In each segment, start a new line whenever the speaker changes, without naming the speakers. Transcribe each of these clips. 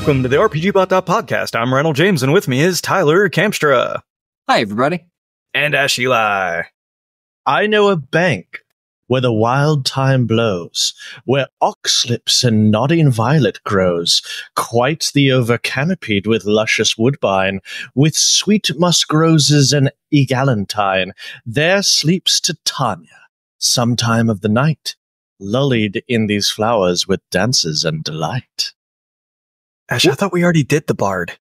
Welcome to the RPGBOT.Podcast. I'm Ronald James, and with me is Tyler Kamstra.
Hi, everybody.
And Ash Eli.
I know a bank where the wild thyme blows, where oxlips and nodding violet grows, quite the overcanopied with luscious woodbine, with sweet musk roses and egalantine. There sleeps Titania, sometime of the night, lullied in these flowers with dances and delight.
Ash, I thought we already did the bard.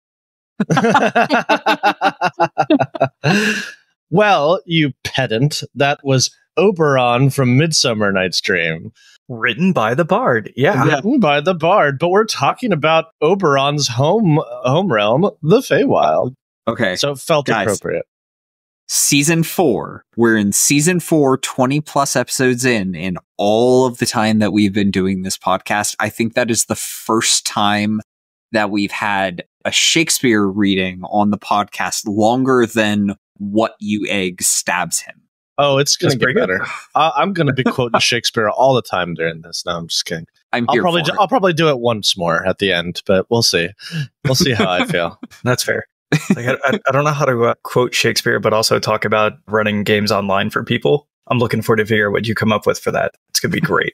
Well, you pedant, that was Oberon from Midsummer Night's Dream.
Written by the bard, yeah.
Written by the bard, but we're talking about Oberon's home realm, the Feywild.
Okay.
So it felt
guys,
appropriate.
Season 4. We're in Season 4, 20 plus episodes in all of the time that we've been doing this podcast. I think that is the first time that we've had a Shakespeare reading on the podcast longer than What You Egg Stabs Him.
Oh, it's going to get better. I'm going to be quoting Shakespeare all the time during this. No, I'm just kidding. I'll probably do it once more at the end, but we'll see. We'll see how I feel.
That's fair. Like, I don't know how to quote Shakespeare, but also talk about running games online for people. I'm looking forward to figure out what you come up with for that. It's going to be great.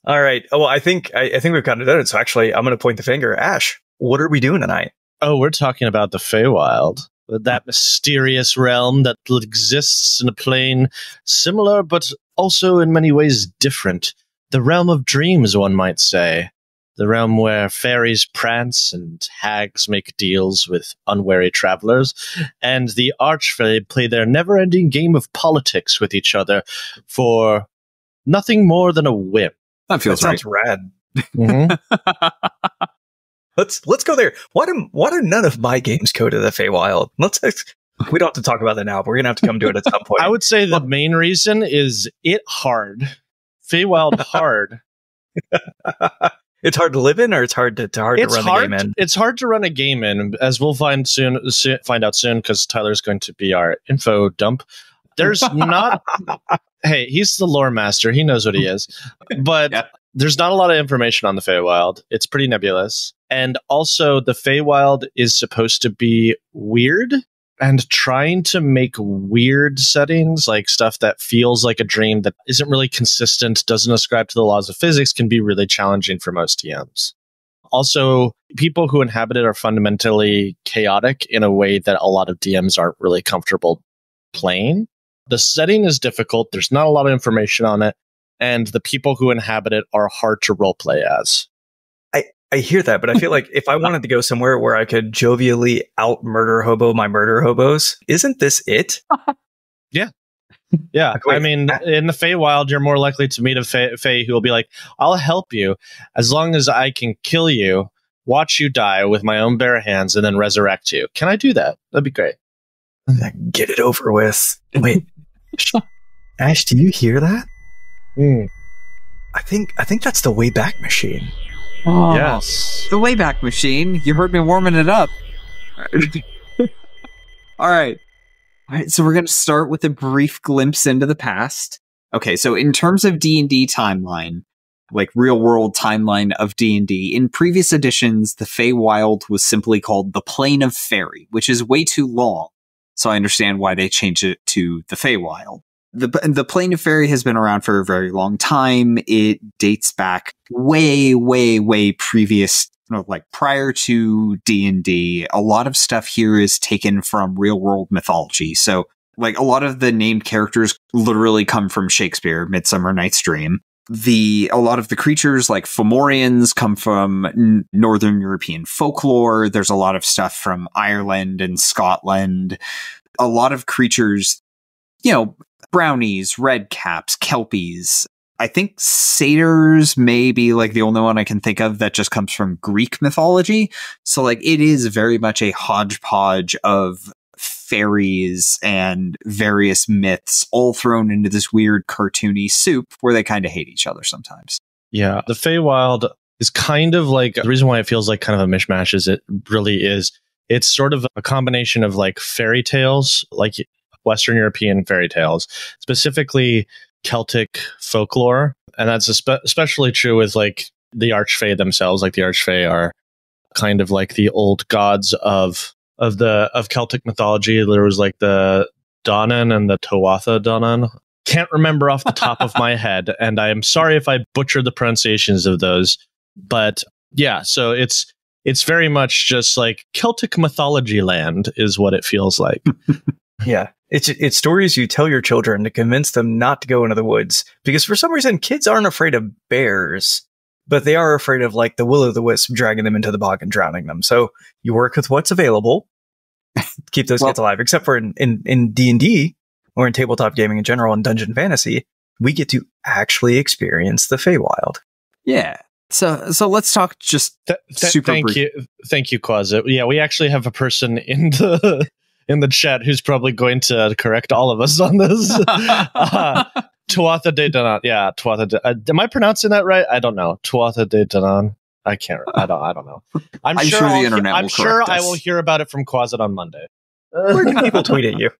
All right. Well, I think we've kind of done it. So actually, I'm going to point the finger. Ash, what are we doing tonight?
Oh, we're talking about the Feywild. That mysterious realm that exists in a plane similar, but also in many ways different. The realm of dreams, one might say. The realm where fairies prance and hags make deals with unwary travelers, and the archfey play their never-ending game of politics with each other for nothing more than a whim.
That
sounds rad.
Mm-hmm.
Let's go there. Why do none of my games go to the Feywild? We don't have to talk about that now, but we're gonna have to come to it at some point.
I would say the main reason is it hard. Feywild hard.
It's hard to live in, or it's hard to run a game in.
It's hard to run a game in, as we'll find out soon, because Tyler's going to be our info dump. There's not. Hey, he's the lore master. He knows what he is, but there's not a lot of information on the Feywild. It's pretty nebulous, and also the Feywild is supposed to be weird. And trying to make weird settings, like stuff that feels like a dream that isn't really consistent, doesn't ascribe to the laws of physics, can be really challenging for most TMs. Also, people who inhabit it are fundamentally chaotic in a way that a lot of DMs aren't really comfortable playing. The setting is difficult. There's not a lot of information on it. And the people who inhabit it are hard to roleplay as.
I hear that, but I feel like if I wanted to go somewhere where I could jovially out-murder hobo my murder hobos, isn't this it?
Yeah. Yeah. I mean, in the Feywild, you're more likely to meet a Fey who will be like, I'll help you as long as I can kill you, watch you die with my own bare hands, and then resurrect you. Can I do that? That'd be great.
Get it over with. Wait. Ash, do you hear that? I think that's the Wayback Machine.
Oh,
yes.
The Wayback Machine. You heard me warming it up. All right. So we're going to start with a brief glimpse into the past. Okay, so in terms of D&D timeline, like real-world timeline of D&D, in previous editions, the Feywild was simply called the Plane of Fairy, which is way too long. So I understand why they changed it to the Feywild. The Plane of Fairy has been around for a very long time. It dates back way, way, way previous, like prior to D&D. A lot of stuff here is taken from real world mythology. So like a lot of the named characters literally come from Shakespeare, Midsummer Night's Dream. A lot of the creatures like Fomorians come from Northern European folklore. There's a lot of stuff from Ireland and Scotland. A lot of creatures, brownies, redcaps, kelpies. I think satyrs may be like the only one I can think of that just comes from Greek mythology. So like it is very much a hodgepodge of fairies and various myths all thrown into this weird cartoony soup where they kind of hate each other sometimes.
Yeah, the Feywild is kind of like, the reason why it feels like kind of a mishmash is it really is. It's sort of a combination of like fairy tales, like Western European fairy tales, specifically Celtic folklore. And that's especially true with like the Archfey themselves. Like the Archfey are kind of like the old gods of Celtic mythology. There was like the Danan and the Tuatha Danan. Can't remember off the top of my head, and I am sorry if I butchered the pronunciations of those. But yeah, so it's very much just like Celtic mythology land is what it feels like.
Yeah. It's stories you tell your children to convince them not to go into the woods, because for some reason kids aren't afraid of bears, but they are afraid of like the will-o'-the-wisp dragging them into the bog and drowning them. So you work with what's available, keep those kids alive. Except for in D&D or in tabletop gaming in general and dungeon fantasy, we get to actually experience the Feywild.
Yeah. So let's talk just super brief.
Thank you, Quasit. Yeah, we actually have a person in the chat who's probably going to correct all of us on this. Tuatha De Danann. Yeah, Tuatha De. Am I pronouncing that right? I don't know. Tuatha De Danann. I can't. I don't know. I'm sure the internet. I'm sure I will hear about it from Quasit on Monday.
Where can people tweet at you?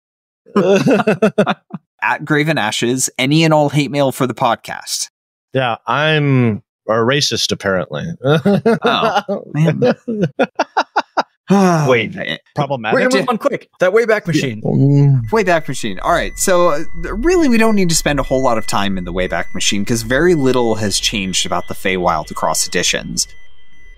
At Graven Ashes. Any and all hate mail for the podcast.
Yeah, I'm a racist apparently.
Oh man.
Wait,
problematic.
We're gonna move on quick. That Wayback Machine.
Wayback Machine. All right. So really, we don't need to spend a whole lot of time in the Wayback Machine because very little has changed about the Feywild across editions.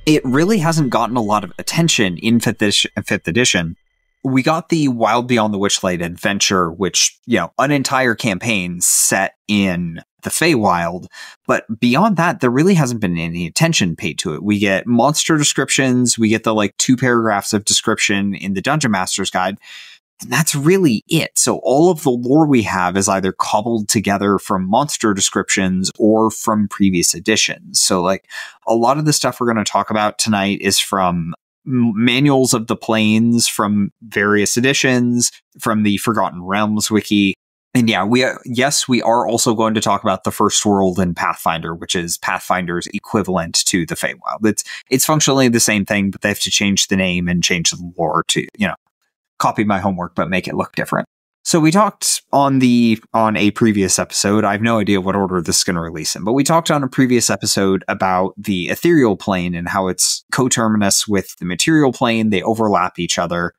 It really hasn't gotten a lot of attention in 5th edition. We got the Wild Beyond the Witchlight adventure, which, an entire campaign set in the Feywild. But beyond that, there really hasn't been any attention paid to it. We get monster descriptions. We get the 2 paragraphs of description in the Dungeon Master's Guide. And that's really it. So all of the lore we have is either cobbled together from monster descriptions or from previous editions. So a lot of the stuff we're going to talk about tonight is from manuals of the planes from various editions, from the Forgotten Realms wiki. And yeah, we are also going to talk about the First World in Pathfinder, which is Pathfinder's equivalent to the Feywild. It's functionally the same thing, but they have to change the name and change the lore to, copy my homework, but make it look different. So we talked on a previous episode. I have no idea what order this is going to release in, but we talked on a previous episode about the ethereal plane and how it's coterminous with the material plane. They overlap each other.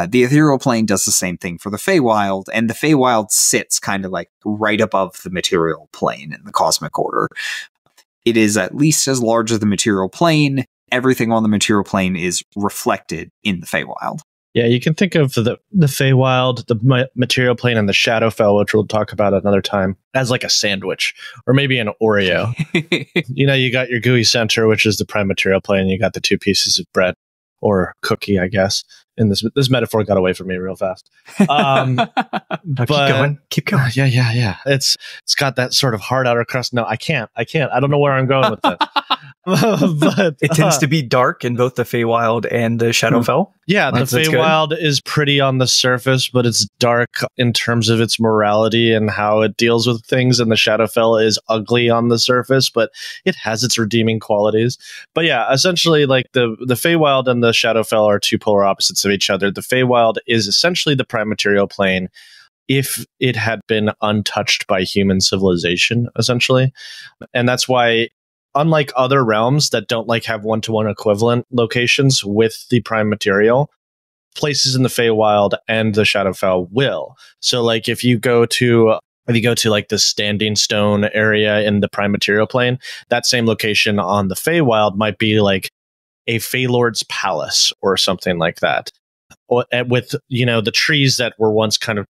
The ethereal plane does the same thing for the Feywild, and the Feywild sits kind of right above the material plane in the cosmic order. It is at least as large as the material plane. Everything on the material plane is reflected in the Feywild.
Yeah, you can think of the Feywild, the material plane, and the Shadowfell, which we'll talk about another time, as like a sandwich, or maybe an Oreo. You got your gooey center, which is the prime material plane. You got the 2 pieces of bread, or cookie, I guess. And this metaphor got away from me real fast.
But keep going.
Yeah. It's got that sort of hard outer crust. No, I can't. I don't know where I'm going with this. But
it tends to be dark in both the Feywild and the Shadowfell.
Yeah, the Feywild is pretty on the surface, but it's dark in terms of its morality and how it deals with things. And the Shadowfell is ugly on the surface, but it has its redeeming qualities. But yeah, essentially, the Feywild and the Shadowfell are 2 polar opposites of each other. The Feywild is essentially the prime material plane if it had been untouched by human civilization, essentially. And that's why, unlike other realms that don't have one-to-one equivalent locations with the prime material, places in the Feywild and the Shadowfell will. So if you go to the Standing Stone area in the prime material plane, that same location on the Feywild might be a Feylord's palace or something like that. With the trees that were once kind of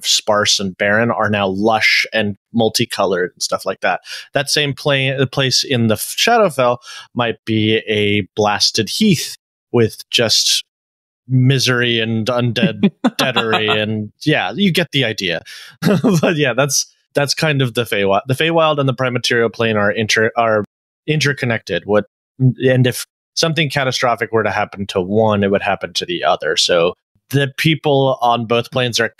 sparse and barren are now lush and multicolored and stuff like that. That same place in the Shadowfell might be a blasted heath with just misery and undead deadery, and yeah, you get the idea. But yeah, that's kind of the Feywild. The Feywild and the prime material plane are interconnected. And if something catastrophic were to happen to one, it would happen to the other. So the people on both planes are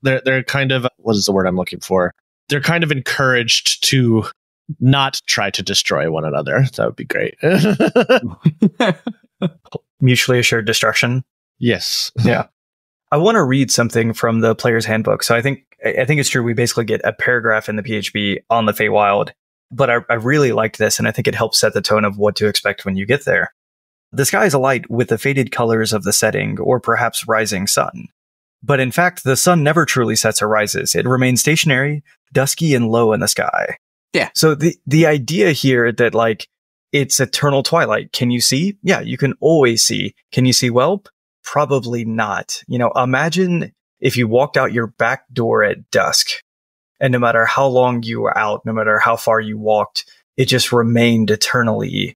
they're kind of, what is the word I'm looking for? They're kind of encouraged to not try to destroy one another. That would be great.
Mutually assured destruction.
Yes.
Yeah. I want to read something from the player's handbook. So I think it's true. We basically get a paragraph in the PHB on the Feywild But I really liked this, and I think it helps set the tone of what to expect when you get there. The sky is alight with the faded colors of the setting, or perhaps rising sun. But in fact, the sun never truly sets or rises. It remains stationary, dusky, and low in the sky.
Yeah.
So the idea here that, like, it's eternal twilight. Can you see? Yeah, you can always see. Can you see well? Probably not. You know, imagine if you walked out your back door at dusk, and no matter how long you were out, no matter how far you walked, it just remained eternally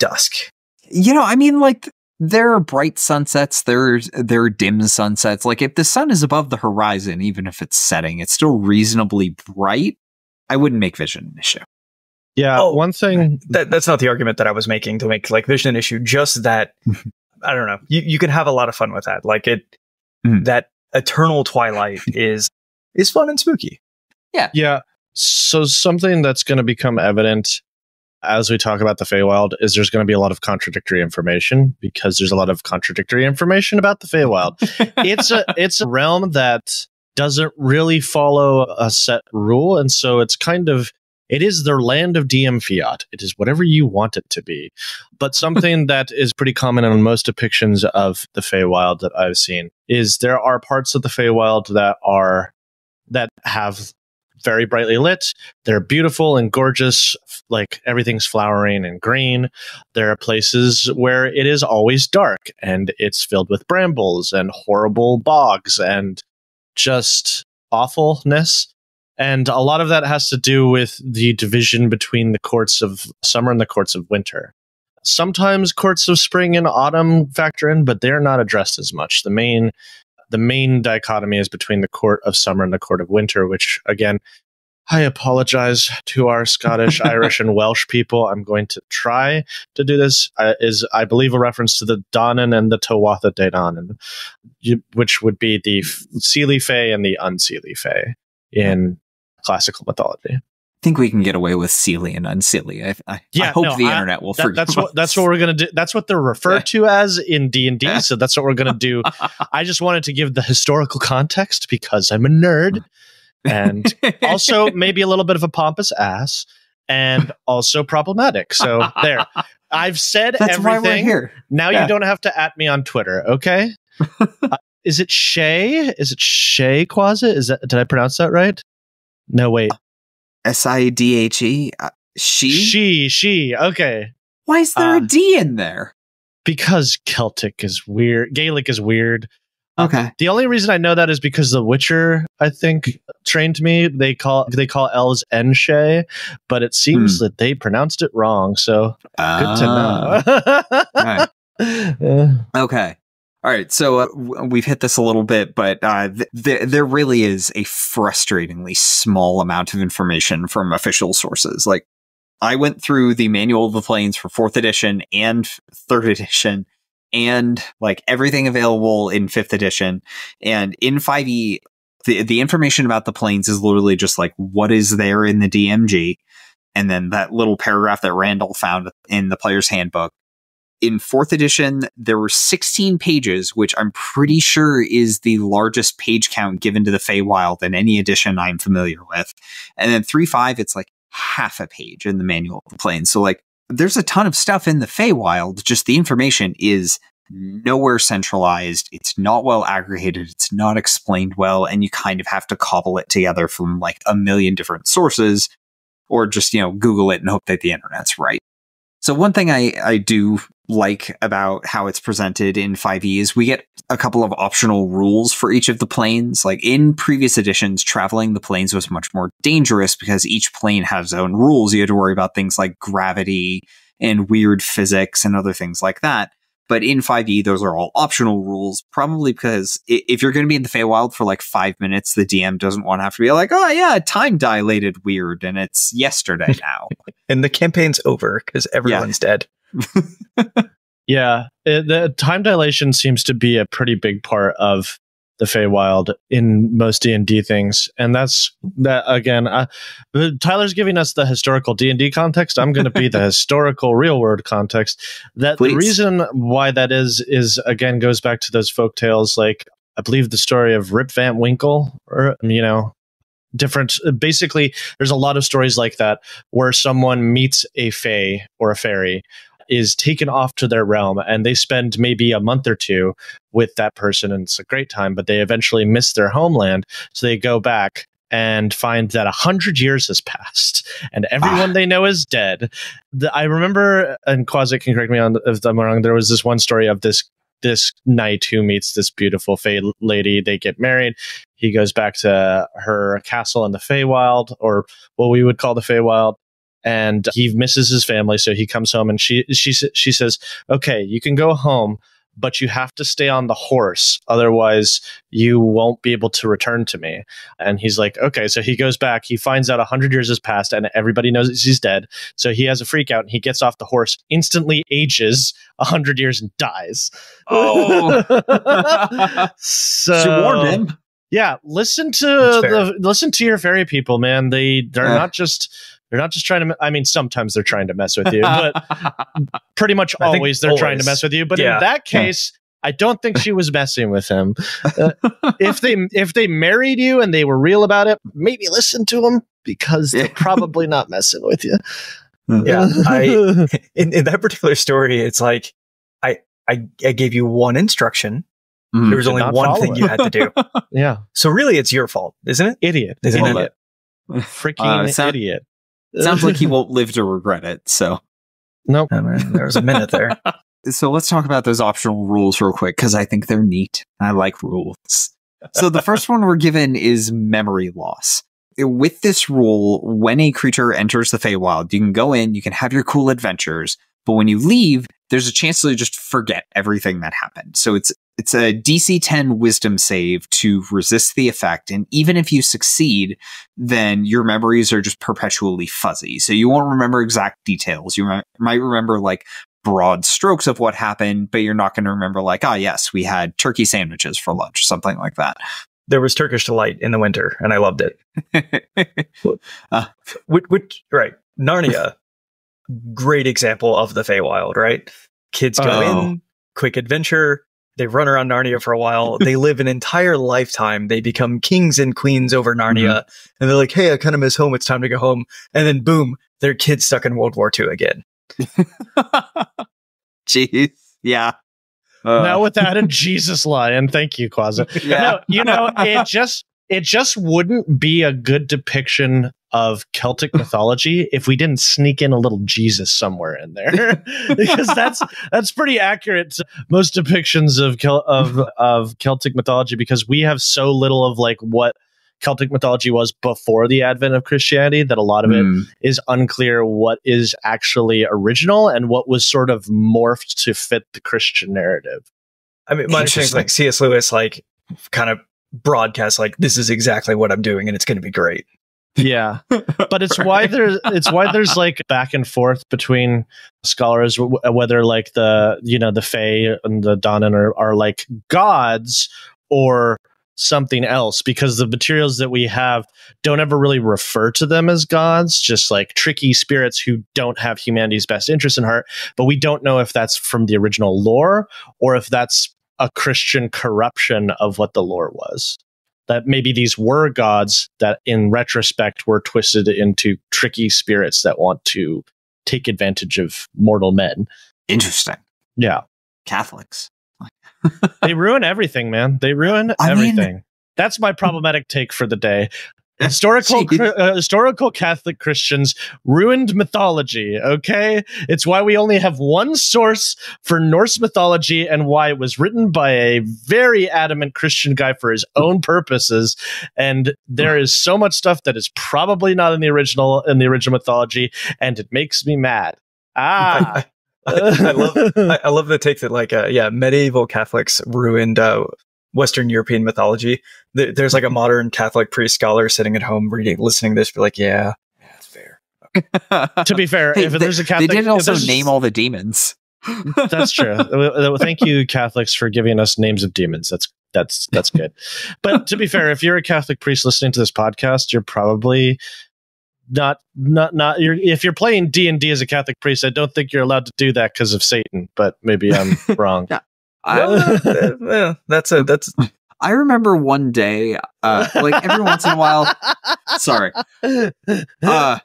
dusk.
You know, I mean, like, there are bright sunsets, there are dim sunsets. Like, if the sun is above the horizon, even if it's setting, it's still reasonably bright. I wouldn't make vision an issue.
Yeah, one thing...
That's not the argument that I was making to make, like, vision an issue. Just that, I don't know, you can have a lot of fun with that. Like, that eternal twilight is fun and spooky.
Yeah.
Yeah. So something that's going to become evident as we talk about the Feywild is there's going to be a lot of contradictory information, because there's a lot of contradictory information about the Feywild. It's a realm that doesn't really follow a set rule, and so it is the land of DM fiat. It is whatever you want it to be. But something that is pretty common in most depictions of the Feywild that I've seen is there are parts of the Feywild that have very brightly lit. They're beautiful and gorgeous, like everything's flowering and green. There are places where it is always dark and it's filled with brambles and horrible bogs and just awfulness. And a lot of that has to do with the division between the courts of summer and the courts of winter. Sometimes courts of spring and autumn factor in, but they're not addressed as much. The main dichotomy is between the court of summer and the court of winter, which, again, I apologize to our Scottish, Irish, and Welsh people. I'm going to try to do this. Is, I believe, a reference to the Danan and the Tuatha De Danann, which would be the Seelie Fae and the Unseelie Fae in classical mythology.
I think we can get away with Seelie and Unseelie. I hope the internet will forgive us.
That's what we're going to do. That's what they're referred to as in D&D, so that's what we're going to do. I just wanted to give the historical context because I'm a nerd, and also maybe a little bit of a pompous ass, and also problematic. So there. I've said
that's
everything.
Why we're here.
Now you don't have to at me on Twitter, okay? Is it Shay? Is it Shay Quasit? Did I pronounce that right? No, wait.
Sidhe?
She. Okay.
Why is there a D in there?
Because Celtic is weird. Gaelic is weird.
Okay.
The only reason I know that is because The Witcher, I think, trained me. They call elves Enshe, but it seems that they pronounced it wrong. So good to know.
Right. Okay. All right, so we've hit this a little bit, but there really is a frustratingly small amount of information from official sources. Like, I went through the Manual of the Planes for 4th edition and 3rd edition, and like everything available in 5th edition. And in 5e, the information about the planes is literally just like what is there in the DMG, and then that little paragraph that Randall found in the player's handbook. In 4th edition, there were 16 pages, which I'm pretty sure is the largest page count given to the Feywild in any edition I'm familiar with. And then 3.5, it's like half a page in the Manual of the Planes. So like, there's a ton of stuff in the Feywild, just the information is nowhere centralized. It's not well aggregated. It's not explained well. And you kind of have to cobble it together from like a million different sources, or just, Google it and hope that the internet's right. So one thing I do like about how it's presented in 5e is we get a couple of optional rules for each of the planes. Like in previous editions, traveling the planes was much more dangerous because each plane has its own rules. You had to worry about things like gravity and weird physics and other things like that. But in 5e, those are all optional rules, probably because if you're going to be in the Feywild for like 5 minutes, the DM doesn't want to have to be like, oh yeah, time dilated weird, and it's yesterday now.
And the campaign's over because everyone's dead.
Yeah, the time dilation seems to be a pretty big part of the Feywild in most D&D things, and that's that again. Tyler's giving us the historical D&D context. I'm going to be the historical real world context. That Please. The reason why that is again goes back to those folk tales, like I believe the story of Rip Van Winkle, or different. Basically, there's a lot of stories like that where someone meets a fae or a fairy, is taken off to their realm, and they spend maybe a month or two with that person, and it's a great time, but they eventually miss their homeland, so they go back and find that 100 years has passed and everyone they know is dead. I remember, and Quasi can correct me if I'm wrong, there was this one story of this knight who meets this beautiful fae lady. They get married. He goes back to her castle in the Feywild, or what we would call the Feywild, and he misses his family. So he comes home, and she says, "Okay, you can go home, but you have to stay on the horse. Otherwise, you won't be able to return to me." And he's like, okay. So he goes back. He finds out 100 years has passed and everybody knows he's dead. So he has a freak out and he gets off the horse, instantly ages 100 years and dies.
Oh.
So
she warned him.
Yeah, listen to your fairy people, man. They're not just trying to, I mean, sometimes they're trying to mess with you, but pretty much always they're trying to mess with you. But in that case, I don't think she was messing with him. If they married you and they were real about it, maybe listen to them, because they're probably not messing with you.
Yeah. In that particular story, it's like, I gave you one instruction. There was only one thing you had to do.
Yeah.
So really it's your fault, isn't it?
Idiot. Freaking idiot.
Sounds like he won't live to regret it. So,
nope.
There was a minute there.
So let's talk about those optional rules real quick, because I think they're neat. I like rules. So the first one we're given is memory loss. With this rule, when a creature enters the Feywild, you can go in, you can have your cool adventures, but when you leave, there's a chance to just forget everything that happened. So it's a DC 10 wisdom save to resist the effect. And even if you succeed, then your memories are just perpetually fuzzy. So you won't remember exact details. You might remember like broad strokes of what happened, but you're not going to remember like, yes, we had turkey sandwiches for lunch, something like that.
There was Turkish delight in the winter, and I loved it. Right. Narnia, great example of the Feywild, right? Kids go in, quick adventure. They run around Narnia for a while. They live an entire lifetime. They become kings and queens over Narnia. And they're like, hey, I kind of miss home. It's time to go home. And then boom, they're kids stuck in World War II again.
Jeez. Yeah.
Now with that, a Jesus lion. Thank you, Quasi.
Yeah.
No, it just wouldn't be a good depiction of Celtic mythology if we didn't sneak in a little Jesus somewhere in there, because that's pretty accurate to most depictions of Celtic mythology, because we have so little of like what Celtic mythology was before the advent of Christianity that a lot of it is unclear what is actually original and what was sort of morphed to fit the Christian narrative.
I mean, my understanding is like C.S. Lewis like kind of broadcast like, this is exactly what I'm doing and it's going to be great.
Yeah, but it's why there's like back and forth between scholars whether like the Fae and the Dánann are like gods or something else, because the materials that we have don't ever really refer to them as gods, just like tricky spirits who don't have humanity's best interest in heart. But we don't know if that's from the original lore or if that's a Christian corruption of what the lore was. That maybe these were gods that in retrospect were twisted into tricky spirits that want to take advantage of mortal men.
Interesting.
Yeah.
Catholics.
They ruin everything, man. They ruin everything. That's my problematic take for the day. Historical Catholic Christians ruined mythology, okay? It's why we only have one source for Norse mythology and why it was written by a very adamant Christian guy for his own purposes. And there is so much stuff that is probably not in the original mythology, and it makes me mad. I
love the take that like medieval Catholics ruined Western European mythology. There's like a modern Catholic priest scholar sitting at home listening to this, be like, yeah, that's fair.
To be fair, if there's a Catholic,
they did also name all the demons.
That's true. Thank you, Catholics, for giving us names of demons. That's good. But to be fair, if you're a Catholic priest listening to this podcast, you're probably not if you're playing D&D as a Catholic priest, I don't think you're allowed to do that because of Satan, but maybe I'm wrong.
Yeah. That's
I remember one day, like every once in a while, sorry, a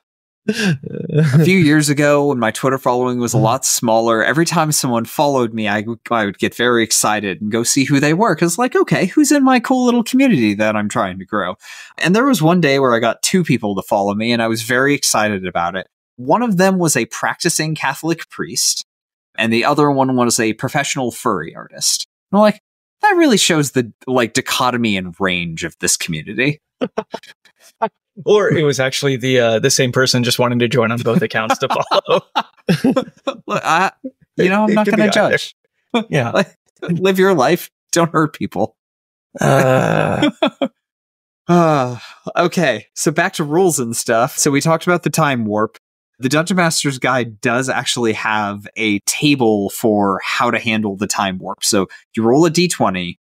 few years ago when my Twitter following was a lot smaller, every time someone followed me, I would get very excited and go see who they were. Cause like, okay, who's in my cool little community that I'm trying to grow? And there was one day where I got 2 people to follow me and I was very excited about it. One of them was a practicing Catholic priest and the other one was a professional furry artist. And I'm like, that really shows the like dichotomy and range of this community.
Or it was actually the same person just wanting to join on both accounts to follow.
Look, I'm not going to judge.
Yeah.
Like, live your life. Don't hurt people. Okay, so back to rules and stuff. So we talked about the time warp. The Dungeon Master's Guide does actually have a table for how to handle the time warp. So you roll a d20.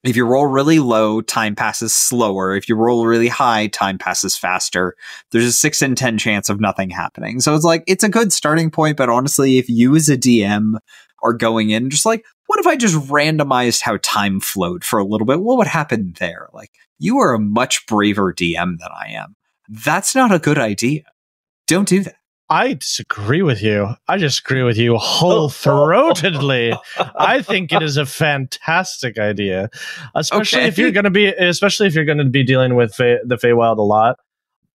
If you roll really low, time passes slower. If you roll really high, time passes faster. There's a 6 in 10 chance of nothing happening. So it's like, it's a good starting point, but honestly, if you as a DM are going in, just like, what if I just randomized how time flowed for a little bit? What would happen there? Like, you are a much braver DM than I am. That's not a good idea. Don't do that.
I disagree with you. I disagree with you whole-throatedly. I think it is a fantastic idea, especially if you're going to be dealing with the Feywild a lot.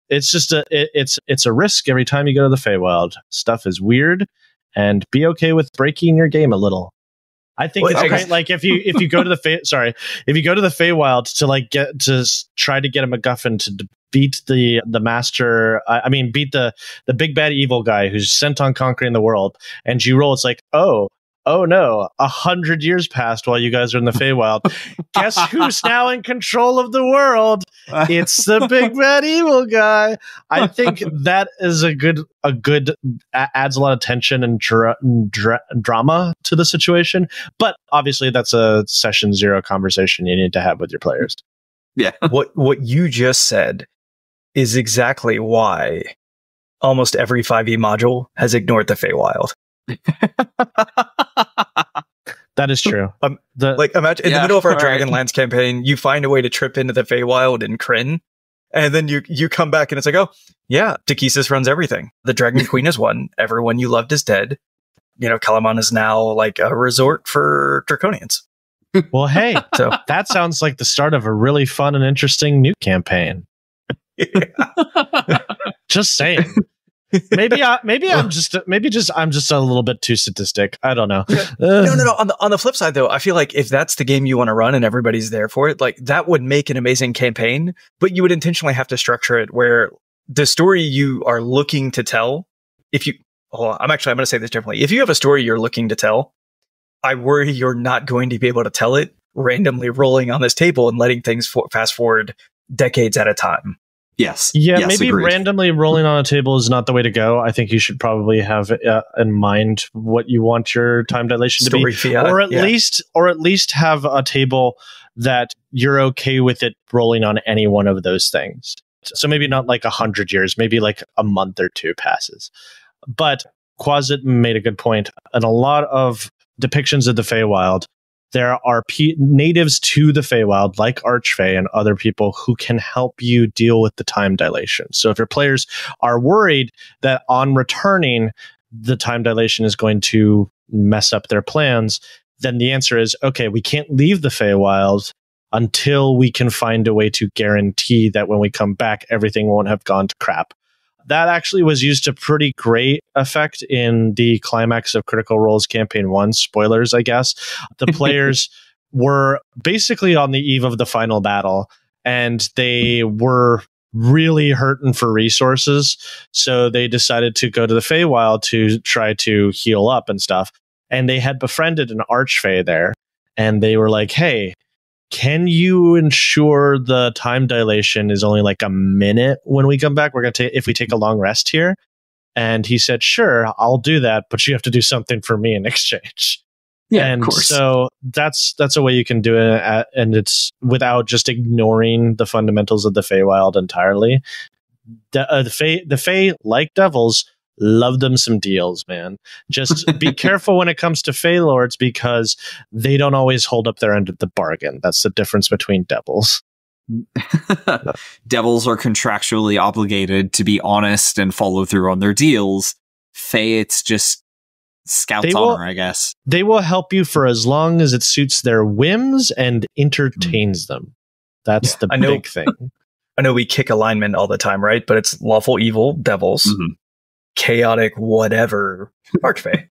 It's just it's a risk every time you go to the Feywild. Stuff is weird, and be okay with breaking your game a little. I think it's great. Like if you go to the Feywild to try to get a MacGuffin to beat the master. Beat the big bad evil guy who's sent on conquering the world. And you roll, it's like, oh no, 100 years passed while you guys are in the Feywild. Guess who's now in control of the world? It's the big bad evil guy. I think that is adds a lot of tension and drama to the situation. But obviously, that's a session 0 conversation you need to have with your players.
Yeah.
What you just said is exactly why almost every 5e module has ignored the Feywild.
That is true.
Imagine in the middle of our Dragonlance campaign, you find a way to trip into the Feywild in Kryn, and then you come back and it's like, oh yeah, Takesis runs everything. The Dragon Queen has won. Everyone you loved is dead. Kalamon is now like a resort for Draconians.
Well, hey, so that sounds like the start of a really fun and interesting new campaign. Just saying. I'm just a little bit too sadistic. I don't know.
No. On the flip side, though, I feel like if that's the game you want to run and everybody's there for it, like that would make an amazing campaign. But you would intentionally have to structure it where the story you are looking to tell. I'm going to say this differently. If you have a story you're looking to tell, I worry you're not going to be able to tell it randomly rolling on this table and letting things fast forward decades at a time.
Yes.
Yeah,
yes,
maybe
agreed.
Randomly rolling on a table is not the way to go. I think you should probably have in mind what you want your time dilation to be.
Fiat,
or at least have a table that you're okay with it rolling on any one of those things. So maybe not like 100 years, maybe like a month or 2 passes. But Quasit made a good point. And a lot of depictions of the Feywild, there are natives to the Feywild, like Archfey and other people, who can help you deal with the time dilation. So if your players are worried that on returning, the time dilation is going to mess up their plans, then the answer is, okay, we can't leave the Feywild until we can find a way to guarantee that when we come back, everything won't have gone to crap. That actually was used to pretty great effect in the climax of Critical Role's Campaign 1. Spoilers, I guess. The players were basically on the eve of the final battle, and they were really hurting for resources. So they decided to go to the Feywild to try to heal up and stuff. And they had befriended an Archfey there. And they were like, hey, can you ensure the time dilation is only like a minute when we come back? We're going to if we take a long rest here. And he said, sure, I'll do that, but you have to do something for me in exchange.
Yeah,
and
of course.
So that's a way you can do it. And it's without just ignoring the fundamentals of the Feywild entirely. The Fey, like devils, love them some deals, man. Just be careful when it comes to Feylords because they don't always hold up their end of the bargain. That's the difference between devils.
Devils are contractually obligated to be honest and follow through on their deals. Fey, it's just Scout's honor, I guess.
They will help you for as long as it suits their whims and entertains them. That's the big thing.
I know we kick alignment all the time, right? But it's lawful evil devils, chaotic whatever archfey.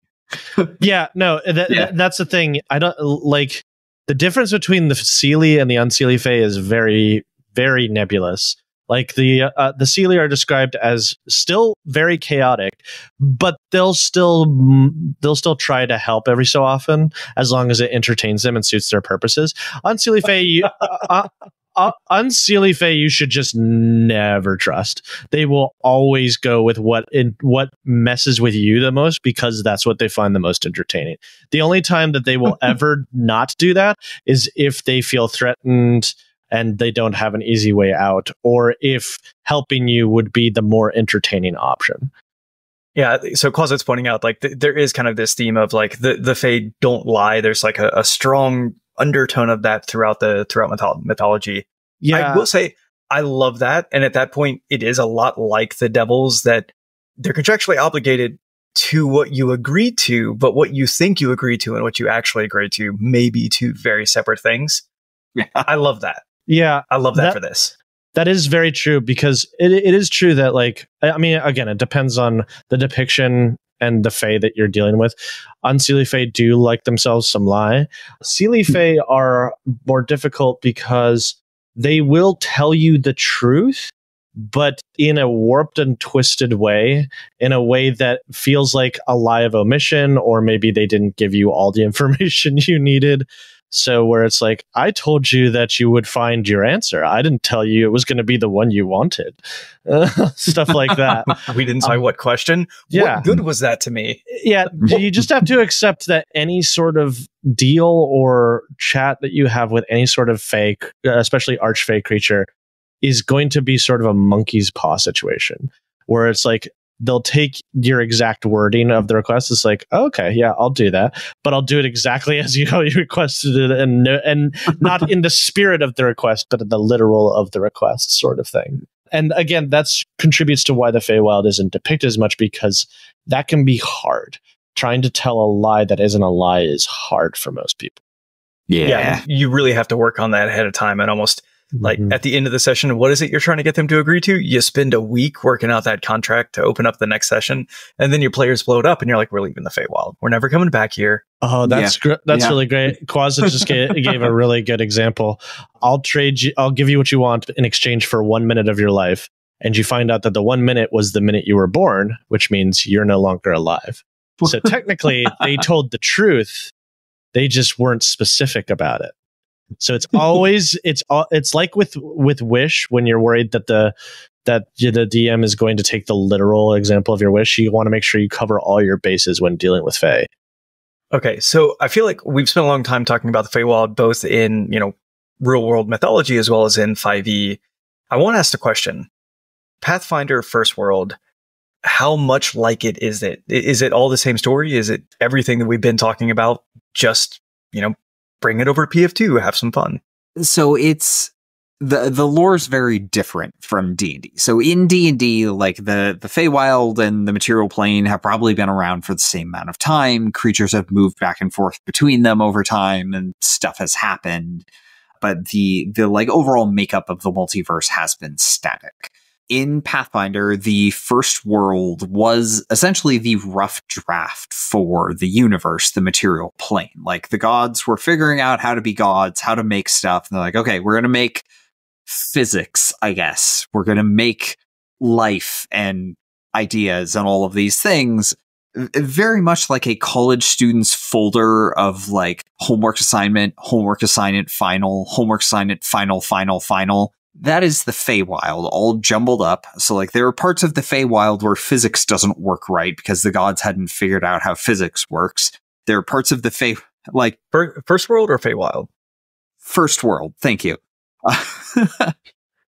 That's the thing. I don't like the difference between the Seelie and the Unseelie Fey is very, very nebulous. Like the Seelie are described as still very chaotic, but they'll still try to help every so often as long as it entertains them and suits their purposes. Unseelie Fey, Unseelie Fey, you should just never trust. They will always go with what messes with you the most because that's what they find the most entertaining. The only time that they will ever not do that is if they feel threatened and they don't have an easy way out, or if helping you would be the more entertaining option.
Yeah, so Closet's pointing out, like, there is kind of this theme of, like, the Fae don't lie. There's, like, a strong undertone of that throughout mythology. Yeah. I will say, I love that. And at that point, it is a lot like the devils, that they're contractually obligated to what you agreed to, but what you think you agreed to and what you actually agreed to may be two very separate things. Yeah. I love that.
Yeah.
I love that for this.
That is very true, because it is true that, like, I mean, again, it depends on the depiction and the Fae that you're dealing with. Unseelie Fae do like themselves some lie. Seelie Fae are more difficult because they will tell you the truth, but in a warped and twisted way, in a way that feels like a lie of omission, or maybe they didn't give you all the information you needed. So where it's like, I told you that you would find your answer. I didn't tell you it was going to be the one you wanted. Stuff like that.
We didn't say what question.
Yeah.
What good was that to me?
Yeah. You just have to accept that any sort of deal or chat that you have with any sort of fake, especially archfey creature, is going to be sort of a monkey's paw situation, where it's like, they'll take your exact wording of the request. It's like, okay, yeah, I'll do that, but I'll do it exactly as you requested it, and not in the spirit of the request, but in the literal of the request, sort of thing. And again, that's contributes to why the Feywild isn't depicted as much, because that can be hard. Trying to tell a lie that isn't a lie is hard for most people.
Yeah, you really have to work on that ahead of time, and almost. Like at the end of the session, what is it you're trying to get them to agree to? You spend a week working out that contract to open up the next session, and then your players blow it up, and you're like, "We're leaving the Feywild. We're never coming back here."
Oh, that's really great. Quasit just gave a really good example. I'll give you what you want in exchange for 1 minute of your life, and you find out that the 1 minute was the minute you were born, which means you're no longer alive. So technically, they told the truth. They just weren't specific about it. So it's always it's like with Wish, when you're worried that the DM is going to take the literal example of your wish. You want to make sure you cover all your bases when dealing with Fae.
Okay, so I feel like we've spent a long time talking about the Feywild, both in real world mythology as well as in 5e. I want to ask the question: Pathfinder First World, how much like it is it? Is it all the same story? Is it everything that we've been talking about? Just bring it over to PF2, have some fun.
So it's the lore is very different from D&D. So in D&D, like the Feywild and the material plane have probably been around for the same amount of time. Creatures have moved back and forth between them over time, and stuff has happened. But the like overall makeup of the multiverse has been static. In Pathfinder, the First World was essentially the rough draft for the universe, the material plane. Like, the gods were figuring out how to be gods, how to make stuff. And they're like, okay, we're going to make physics, I guess. We're going to make life and ideas and all of these things. Very much like a college student's folder of, like, homework assignment, final, homework assignment, final. That is the Feywild, all jumbled up. So, like, there are parts of the Feywild where physics doesn't work right because the gods hadn't figured out how physics works. There are parts of the
First World or Feywild?
First World, thank you.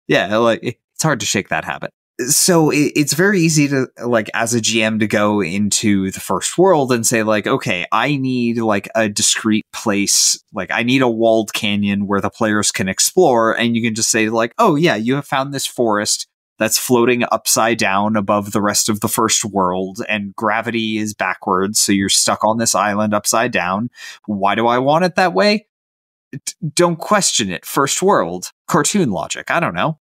Yeah, like, it's hard to shake that habit. So it's very easy to, like, as a GM to go into the first world and say, like, okay, I need, like, a discrete place. Like, I need a walled canyon where the players can explore. And you can just say, like, oh, yeah, you have found this forest that's floating upside down above the rest of the first world, and gravity is backwards. So you're stuck on this island upside down. Why do I want it that way? Don't question it. First world. Cartoon logic. I don't know.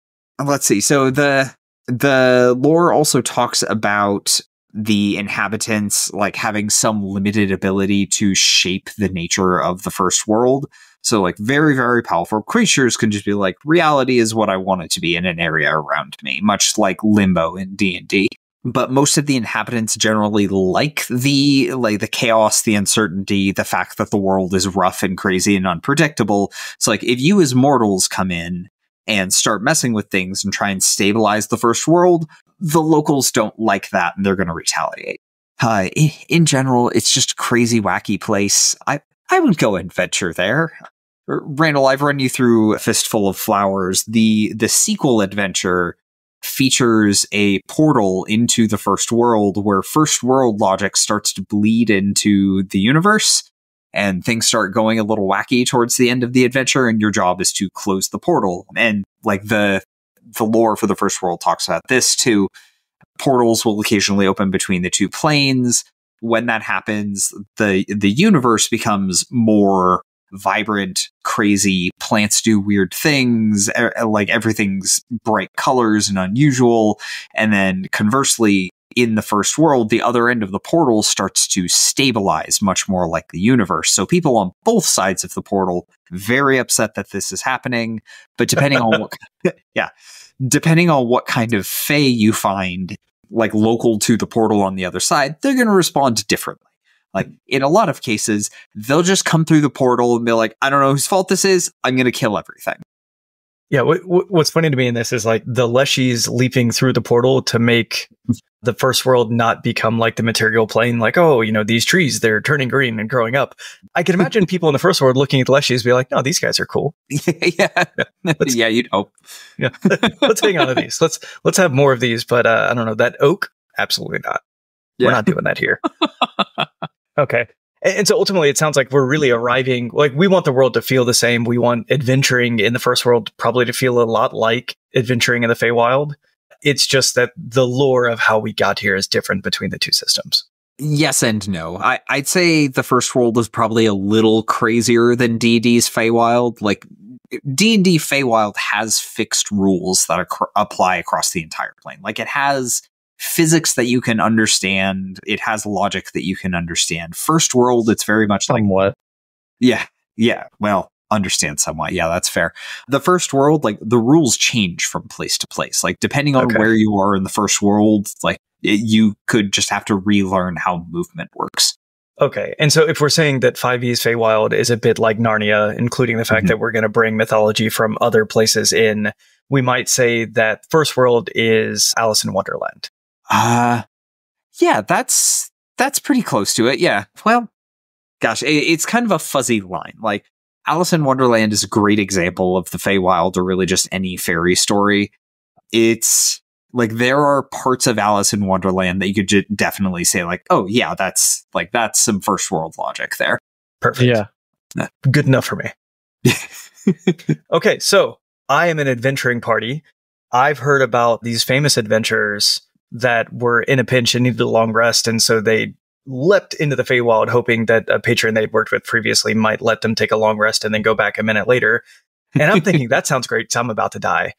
Let's see. So the lore also talks about the inhabitants, like, having some limited ability to shape the nature of the first world. So, like, very, very powerful creatures can just be like, reality is what I want it to be in an area around me, much like Limbo in D&D. But most of the inhabitants generally like the chaos, the uncertainty, the fact that the world is rough and crazy and unpredictable. So, like, if you as mortals come in and start messing with things and try and stabilize the first world, the locals don't like that and they're going to retaliate. In general, it's just a crazy, wacky place. I would go adventure there. Randall, I've run you through A Fistful of Flowers. The sequel adventure features a portal into the first world where first world logic starts to bleed into the universe, and things start going a little wacky towards the end of the adventure, and your job is to close the portal. And, like, the lore for the first world talks about this too. Portals will occasionally open between the two planes. When that happens, the universe becomes more vibrant, crazy. Plants do weird things, like, everything's bright colors and unusual. And then conversely, in the first world, the other end of the portal starts to stabilize much more like the universe. So people on both sides of the portal, very upset that this is happening. But depending on what, depending on what kind of Fey you find, like, local to the portal on the other side, they're going to respond differently. Like, in a lot of cases, they'll just come through the portal and be like, I don't know whose fault this is. I'm going to kill everything.
Yeah, what's funny to me in this is, like, the Leshies leaping through the portal to make the first world not become like the material plane. Like, oh, you know, these trees, they're turning green and growing up. I can imagine people in the first world looking at the Leshies be like, no, these guys are cool.
Yeah, yeah, you'd hope.
Yeah, let's hang on to these. Let's have more of these. But I don't know, that oak, absolutely not. Yeah. We're not doing that here. Okay. And so ultimately, it sounds like we're really arriving, like, we want the world to feel the same. We want adventuring in the first world probably to feel a lot like adventuring in the Feywild. It's just that the lore of how we got here is different between the two systems.
Yes and no. I'd say the first world is probably a little crazier than D&D's Feywild. Like, D&D Feywild has fixed rules that apply across the entire plane. Like, it has physics that you can understand. It has logic that you can understand. First world, it's very much
somewhat.
Yeah. Well, understand somewhat. Yeah, that's fair. The first world, like, the rules change from place to place. Like, depending on where you are in the first world, like, you could just have to relearn how movement works.
Okay. And so if we're saying that 5e's Feywild is a bit like Narnia, including the fact that we're going to bring mythology from other places in, we might say that first world is Alice in Wonderland.
Yeah, that's pretty close to it. Yeah. Well, gosh, it's kind of a fuzzy line. Like, Alice in Wonderland is a great example of the Feywild, or really just any fairy story. It's like, there are parts of Alice in Wonderland that you could definitely say, like, oh yeah, that's some first world logic there.
Perfect. Yeah. Good enough for me. Okay. So I am an adventuring party. I've heard about these famous adventurers that were in a pinch and needed a long rest, and so they leapt into the Feywild hoping that a patron they'd worked with previously might let them take a long rest and then go back a minute later. And I'm thinking, that sounds great, so I'm about to die.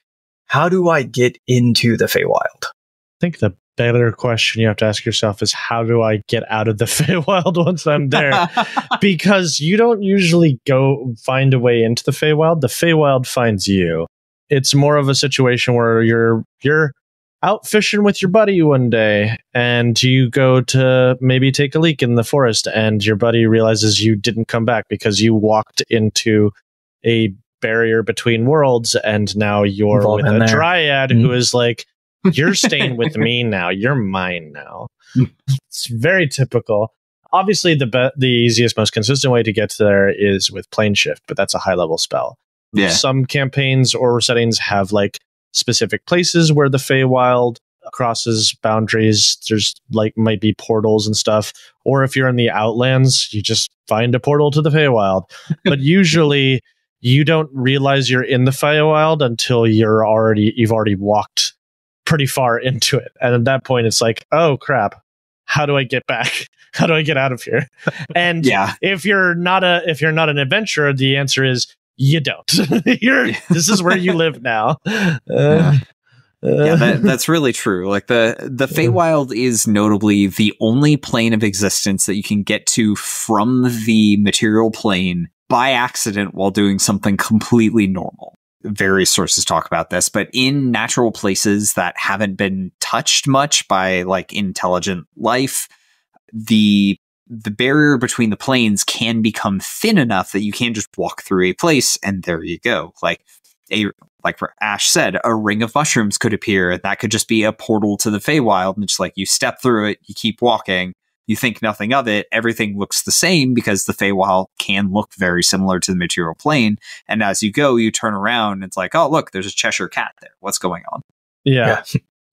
How do I get into the Feywild?
I think the better question you have to ask yourself is, how do I get out of the Feywild once I'm there? Because you don't usually go find a way into the Feywild. The Feywild finds you. It's more of a situation where you're out fishing with your buddy one day, and you go to maybe take a leak in the forest, and your buddy realizes you didn't come back because you walked into a barrier between worlds, and now you're with a dryad who is like, you're staying with me now, you're mine now. It's very typical. Obviously, the easiest, most consistent way to get there is with plane shift, but that's a high level spell. Yeah. Some campaigns or settings have, like, specific places where the Feywild crosses boundaries. There's like might be portals and stuff. Or if you're in the Outlands, you just find a portal to the Feywild. But usually you don't realize you're in the Feywild until you've already walked pretty far into it. And at that point it's like, oh crap, how do I get back? How do I get out of here? And if you're not an adventurer, the answer is you don't. This is where you live now.
That's really true. Like the Feywild is notably the only plane of existence that you can get to from the material plane by accident while doing something completely normal. Various sources talk about this, but in natural places that haven't been touched much by like intelligent life, the barrier between the planes can become thin enough that you can just walk through a place and there you go. Like Ash said, a ring of mushrooms could appear, and that could just be a portal to the Feywild, and just like you step through it, you keep walking, you think nothing of it, everything looks the same because the Feywild can look very similar to the material plane, and as you go, you turn around, and it's like, oh look, there's a Cheshire cat there. What's going on?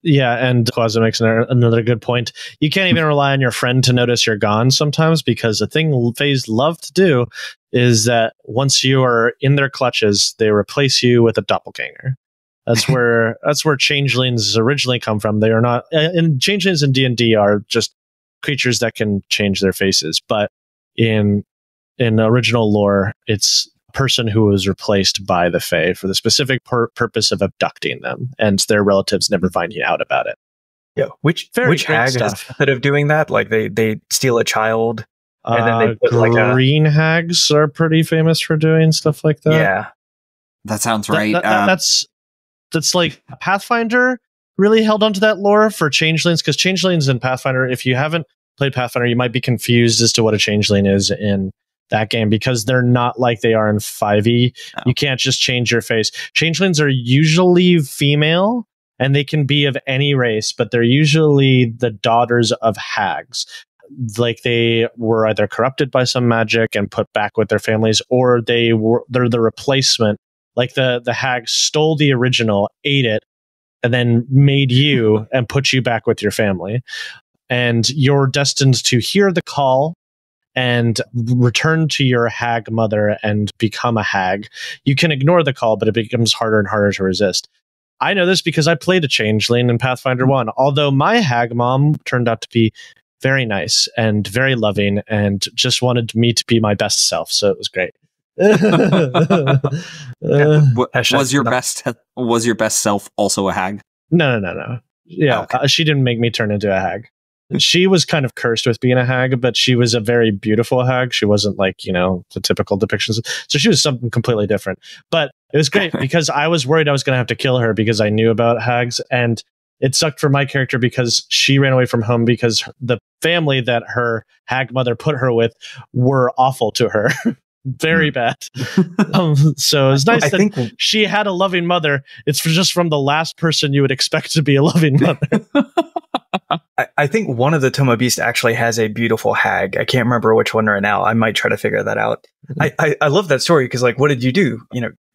Yeah, and Quaza makes another good point. You can't even rely on your friend to notice you're gone sometimes, because the thing Fays love to do is that once you are in their clutches, they replace you with a doppelganger. That's where changelings originally come from. They are not, and changelings in D&D are just creatures that can change their faces. But in original lore, it's person who was replaced by the Fae for the specific purpose of abducting them, and their relatives never finding out about it.
Yeah, which hag has a method of doing that? Like they steal a child, and then they put
green hags are pretty famous for doing stuff like that.
Yeah,
that sounds right.
That's like Pathfinder really held onto that lore for changelings, because changelings in Pathfinder, if you haven't played Pathfinder, you might be confused as to what a changeling is in that game, because they're not like they are in 5e. No. You can't just change your face. Changelings are usually female, and they can be of any race, but they're usually the daughters of hags. Like they were either corrupted by some magic and put back with their families, or they're the replacement. Like the hag stole the original, ate it, and then made you and put you back with your family. And you're destined to hear the call and return to your hag mother and become a hag. You can ignore the call, but it becomes harder and harder to resist. I know this because I played a changeling in Pathfinder 1, although my hag mom turned out to be very nice and very loving and just wanted me to be my best self, so it was great.
Was your best self also a hag?
No. Yeah, okay. She didn't make me turn into a hag. She was kind of cursed with being a hag, but she was a very beautiful hag. She wasn't like, the typical depictions. So she was something completely different. But it was great because I was worried I was going to have to kill her because I knew about hags. And it sucked for my character because she ran away from home because the family that her hag mother put her with were awful to her. Very bad. So it was nice I think she had a loving mother. It's just from the last person you would expect to be a loving mother.
I think one of the Toma Beast actually has a beautiful hag. I can't remember which one right now. I might try to figure that out. I love that story because, like, what did you do?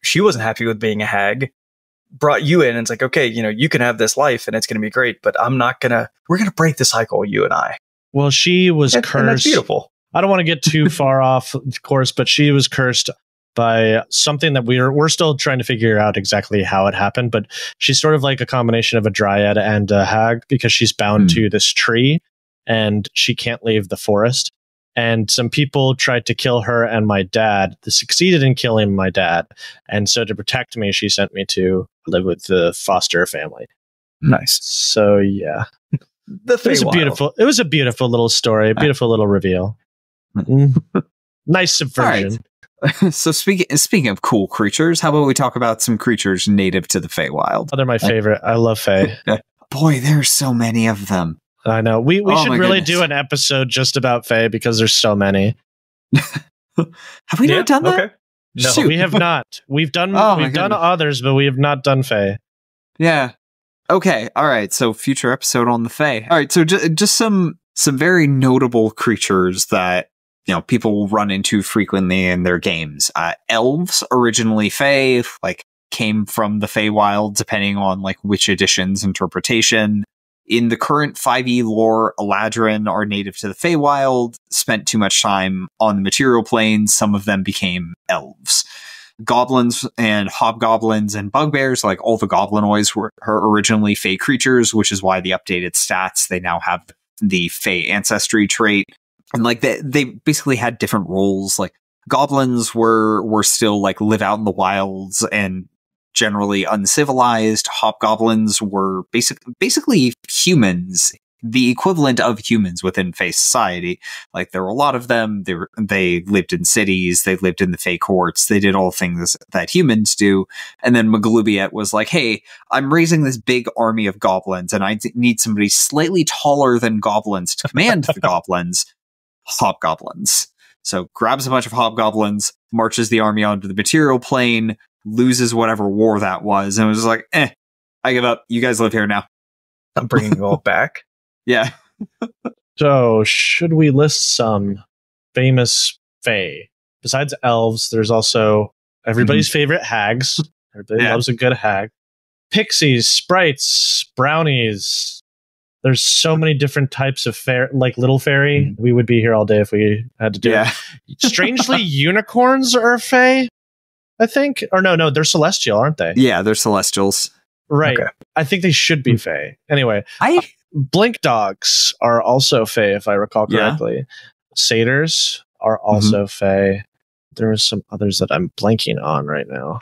She wasn't happy with being a hag, brought you in, and it's like, okay, you can have this life and it's going to be great, but we're going to break the cycle, you and I.
Well, she was cursed. And that's
beautiful.
I don't want to get too far off course, but she was cursed by something that we're still trying to figure out exactly how it happened, but she's sort of like a combination of a dryad and a hag because she's bound to this tree and she can't leave the forest. And some people tried to kill her and my dad. They succeeded in killing my dad. And so to protect me, she sent me to live with the foster family.
Nice.
So yeah. It was a beautiful little story, a beautiful little reveal. Nice subversion.
Right. So speaking of cool creatures, how about we talk about some creatures native to the Feywild?
Oh, they're my favorite. I love Fey.
Boy, there's so many of them.
I know. We should really do an episode just about Fey because there's so many.
Have we not done that? Okay.
No, we have not. We've done others, but we have not done Fey.
Yeah. Okay. All right. So future episode on the Fey. All right. So just some very notable creatures that people run into frequently in their games. Elves, originally Fey, came from the Feywild, depending on which edition's interpretation. In the current 5e lore, Eladrin are native to the Feywild, spent too much time on the material plane. Some of them became elves. Goblins and hobgoblins and bugbears, like all the goblinoids, were originally Fey creatures, which is why the updated stats, they now have the Fey ancestry trait. And like they basically had different roles. Like goblins were still like live out in the wilds and generally uncivilized. Hobgoblins were basically humans, the equivalent of humans within Fey society. Like there were a lot of them. They lived in cities. They lived in the Fey courts. They did all things that humans do. And then Maglubiet was like, hey, I'm raising this big army of goblins and I need somebody slightly taller than goblins to command the goblins. Hobgoblins. So grabs a bunch of hobgoblins, marches the army onto the material plane, loses whatever war that was, and was like, I give up. You guys live here now.
I'm bringing you all back.
Yeah.
So, should we list some famous Fey? Besides elves, there's also everybody's favorite hags. Everybody loves a good hag. Pixies, sprites, brownies. There's so many different types of like little fairy. We would be here all day if we had to do it. Strangely, unicorns are Fey, I think. Or no, they're celestial, aren't they?
Yeah, they're celestials.
Right. Okay. I think they should be Fey. Anyway, blink dogs are also Fey, if I recall correctly. Satyrs are also Fey. There are some others that I'm blanking on right now.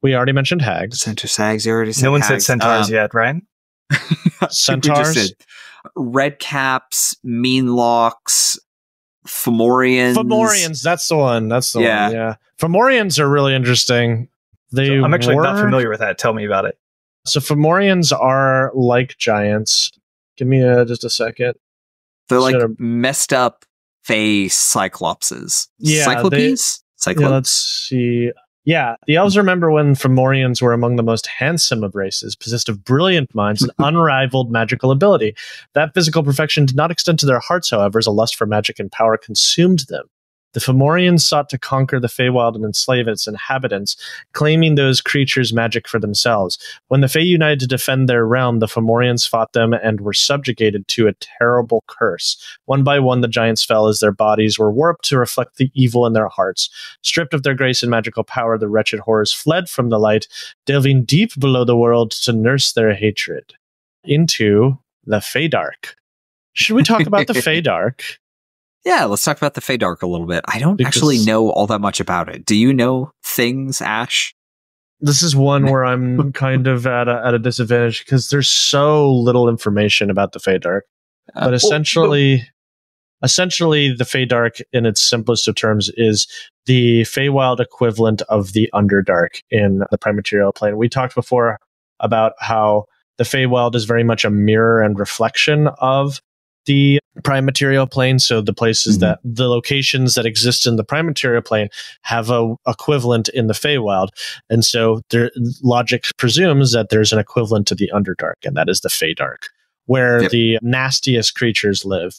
We already mentioned hags.
Centaur sags, you already said.
No one
hags.
said centaurs yet, right?
Centaurs,
red caps, mean locks, Fomorians.
Fomorians, that's the one. That's the one. Yeah, Fomorians are really interesting.
I'm actually not familiar with that. Tell me about it.
So Fomorians are like giants. Give me just a second.
They're like messed up Fey cyclopses.
Yeah,
Cyclopes?
Yeah, let's see. Yeah, the elves remember when Fomorians were among the most handsome of races, possessed of brilliant minds and unrivaled magical ability. That physical perfection did not extend to their hearts, however, as a lust for magic and power consumed them. The Fomorians sought to conquer the Feywild and enslave its inhabitants, claiming those creatures' magic for themselves. When the Fey united to defend their realm, the Fomorians fought them and were subjugated to a terrible curse. One by one, the giants fell as their bodies were warped to reflect the evil in their hearts. Stripped of their grace and magical power, the wretched horrors fled from the light, delving deep below the world to nurse their hatred. Into the Feydark. Should we talk about the Feydark?
Yeah, let's talk about the Feydark a little bit. I don't actually know all that much about it. Do you know things, Ash?
This is one where I'm kind of at a disadvantage because there's so little information about the Feydark. But essentially, the Feydark, in its simplest of terms, is the Feywild equivalent of the Underdark in the Prime Material plane. We talked before about how the Feywild is very much a mirror and reflection of the Prime Material plane. So the places that the locations that exist in the Prime Material plane have a equivalent in the Feywild. And so their logic presumes that there's an equivalent to the Underdark, and that is the Feydark, where the nastiest creatures live.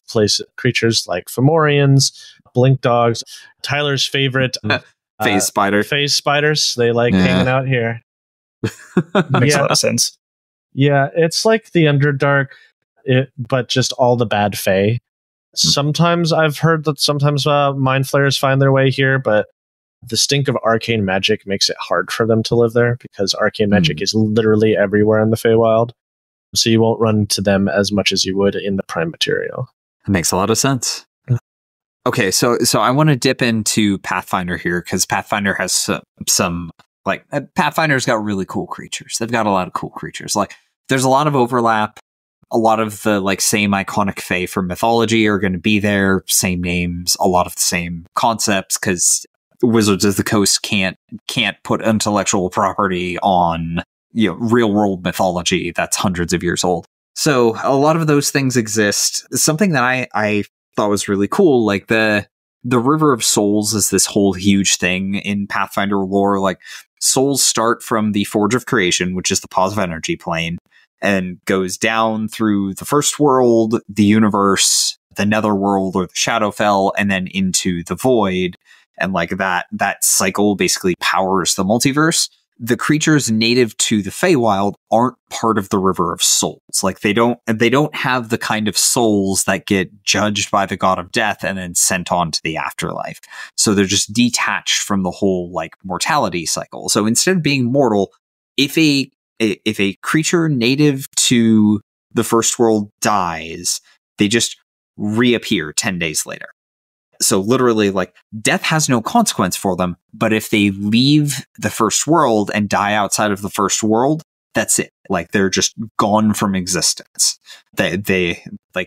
Creatures like Fomorians, blink dogs, Tyler's favorite
phase spider.
Phase spiders. They like hanging out here.
Makes a lot of sense.
Yeah, it's like the Underdark, but just all the bad Fey. Sometimes I've heard that sometimes mind flayers find their way here, but the stink of arcane magic makes it hard for them to live there because arcane magic is literally everywhere in the Feywild. So you won't run into them as much as you would in the Prime Material.
That makes a lot of sense. Okay, so I want to dip into Pathfinder here because Pathfinder has some like Pathfinder's got really cool creatures. They've got a lot of cool creatures. Like there's a lot of overlap. A lot of the like same iconic Fey from mythology are going to be there. Same names, a lot of the same concepts because Wizards of the Coast can't put intellectual property on real world mythology that's hundreds of years old. So a lot of those things exist. Something that I thought was really cool, like the River of Souls is this whole huge thing in Pathfinder lore. Like souls start from the Forge of Creation, which is the Pause of Energy plane, and goes down through the first world, the universe, the netherworld or the Shadowfell, and then into the void. And like that cycle basically powers the multiverse. the creatures native to the Feywild aren't part of the River of Souls. Like they don't have the kind of souls that get judged by the God of Death and then sent on to the afterlife. So they're just detached from the whole like mortality cycle. So instead of being mortal, if a creature native to the first world dies, they just reappear 10 days later. So literally, like, death has no consequence for them, but if they leave the first world and die outside of the first world, that's it. Like, they're just gone from existence. They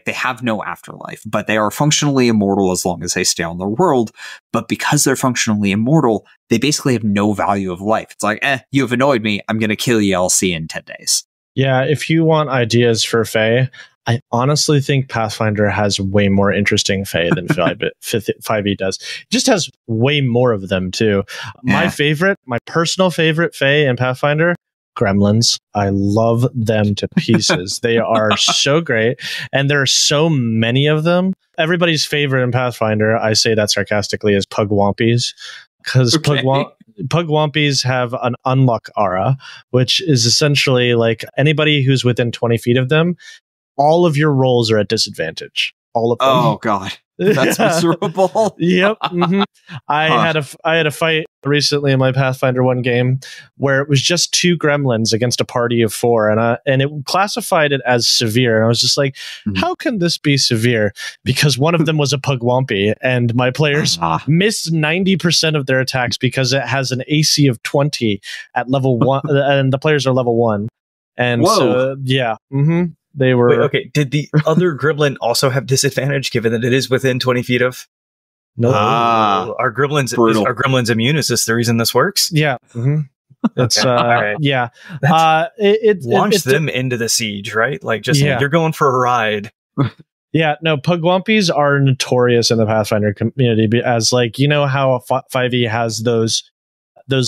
have no afterlife, but they are functionally immortal as long as they stay on their world. But because they're functionally immortal, they basically have no value of life. It's like, you have annoyed me. I'm going to kill you. I'll see you in 10 days.
Yeah, if you want ideas for Fae, I honestly think Pathfinder has way more interesting Fae than 5e does. It just has way more of them, too. Yeah. My personal favorite Fae in Pathfinder, Gremlins. I love them to pieces. They are so great, and there are so many of them. Everybody's favorite in Pathfinder, I say that sarcastically, is Pugwampies, because Pugwampies have an unluck aura, which is essentially like anybody who's within 20 feet of them, all of your rolls are at disadvantage. All of them.
Oh God, that's miserable.
Yep. Mm-hmm. I had a fight recently in my Pathfinder 1 game where it was just 2 gremlins against a party of 4, and it classified it as severe. And I was just like, how can this be severe? Because one of them was a Pugwampy, and my players missed 90% of their attacks because it has an AC of 20 at level 1, and the players are level 1. And so, yeah. Mm-hmm. They were.
Wait, okay. Did the other gremlin also have disadvantage given that it is within 20 feet of? No. Are gremlins immune? Is this the reason this works?
Yeah. Mm-hmm. It's
right.
Yeah.
It launched them into the siege, right? Like just you're going for a ride.
Yeah. No, Pugwampies are notorious in the Pathfinder community as, like, you know how 5e has those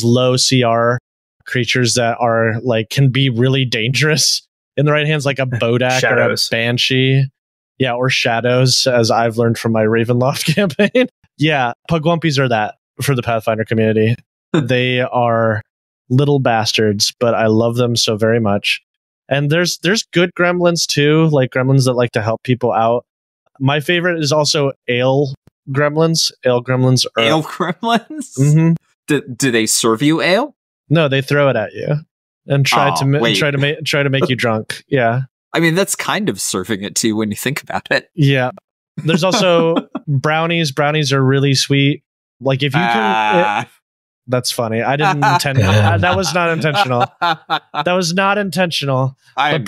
low CR creatures that are like can be really dangerous in the right hands, like a Bodak or a Banshee. Yeah, or Shadows, as I've learned from my Ravenloft campaign. Yeah, Pugwampies are that for the Pathfinder community. They are little bastards, but I love them so very much. And there's good gremlins too, like gremlins that like to help people out. My favorite is also ale gremlins. Ale gremlins are...
Ale gremlins?
Mm-hmm.
Do they serve you ale?
No, they throw it at you and try to make you drunk. Yeah.
I mean, that's kind of serving it to you when you think about it.
Yeah. There's also brownies. Brownies are really sweet. Like if you can... That's funny. I didn't intend that was not intentional. That was not intentional. But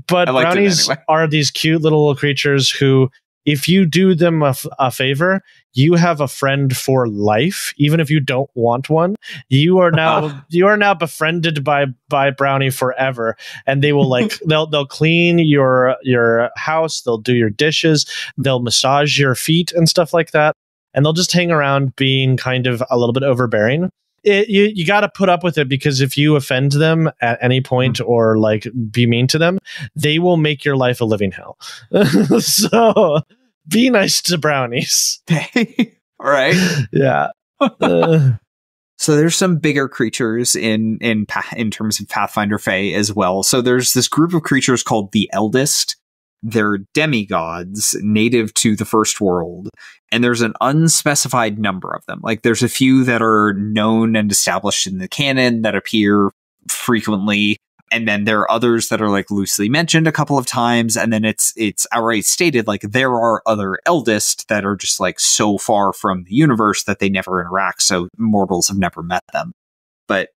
brownies are these cute little creatures who, if you do them a favor, you have a friend for life, even if you don't want one. You are now befriended by Brownie forever, and they will they'll clean your house, they'll do your dishes, they'll massage your feet and stuff like that, and they'll just hang around being kind of a little bit overbearing. You got to put up with it, because if you offend them at any point or like be mean to them, they will make your life a living hell. So be nice to brownies.
All right.
Yeah.
So there's some bigger creatures in terms of Pathfinder Fae as well. So there's this group of creatures called the Eldest. They're demigods native to the first world, and there's an unspecified number of them. Like there's a few that are known and established in the canon that appear frequently, and then there are others that are like loosely mentioned a couple of times, and then it's outright stated like there are other Eldest that are just like so far from the universe that they never interact, so mortals have never met them. But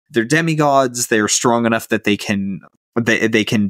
they're demigods. They're strong enough that they can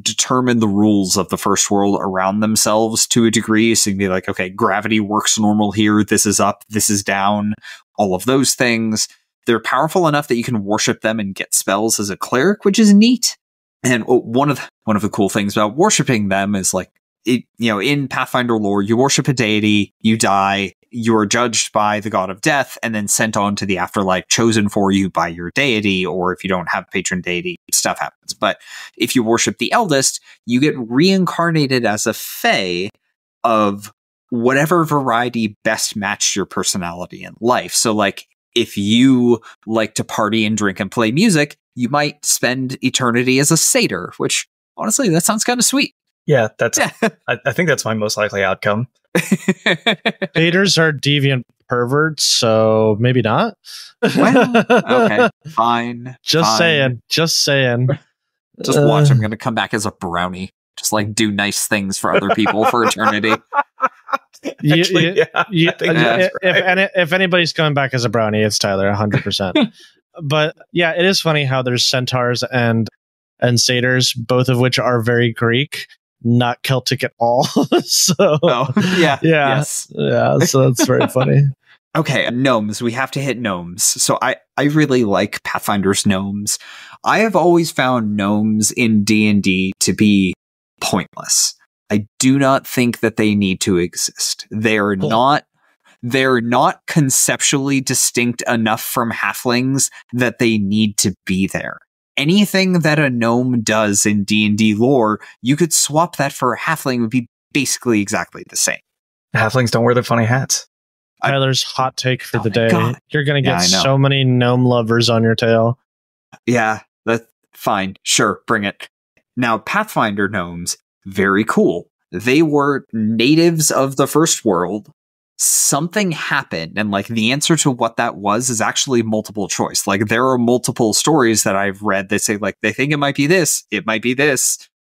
determine the rules of the first world around themselves to a degree. So you can be like, okay, gravity works normal here. This is up. This is down. All of those things. They're powerful enough that you can worship them and get spells as a cleric, which is neat. And one of the cool things about worshiping them is like, in Pathfinder lore, you worship a deity, you die, you are judged by the god of death, and then sent on to the afterlife, chosen for you by your deity, or if you don't have a patron deity, stuff happens. But if you worship the Eldest, you get reincarnated as a Fae of whatever variety best matched your personality in life. So like, if you like to party and drink and play music, you might spend eternity as a satyr, which honestly, that sounds kind of sweet.
Yeah, I think that's my most likely outcome.
Satyrs are deviant perverts, so maybe not.
Well, okay, fine.
Just saying.
Just watch. I'm going to come back as a brownie. Just like do nice things for other people for eternity.
If anybody's coming back as a brownie, it's Tyler, 100%. But yeah, it is funny how there's centaurs and satyrs, both of which are very Greek, not Celtic at all. So
yes.
So that's very funny.
Okay, gnomes. We have to hit gnomes. So I really like Pathfinder's gnomes. I have always found gnomes in D&D to be pointless. I do not think that they need to exist. They're not conceptually distinct enough from halflings that they need to be there. Anything that a gnome does in D&D lore, you could swap that for a halfling, would be basically exactly the same.
Halflings don't wear the funny hats.
Tyler's hot take for the day.
God.
You're going to get so many gnome lovers on your tail.
Yeah, that's fine. Sure, bring it. Now, Pathfinder gnomes, very cool. They were natives of the first world. Something happened, and like the answer to what that was is actually multiple choice. Like there are multiple stories that I've read that say like they think it might be this,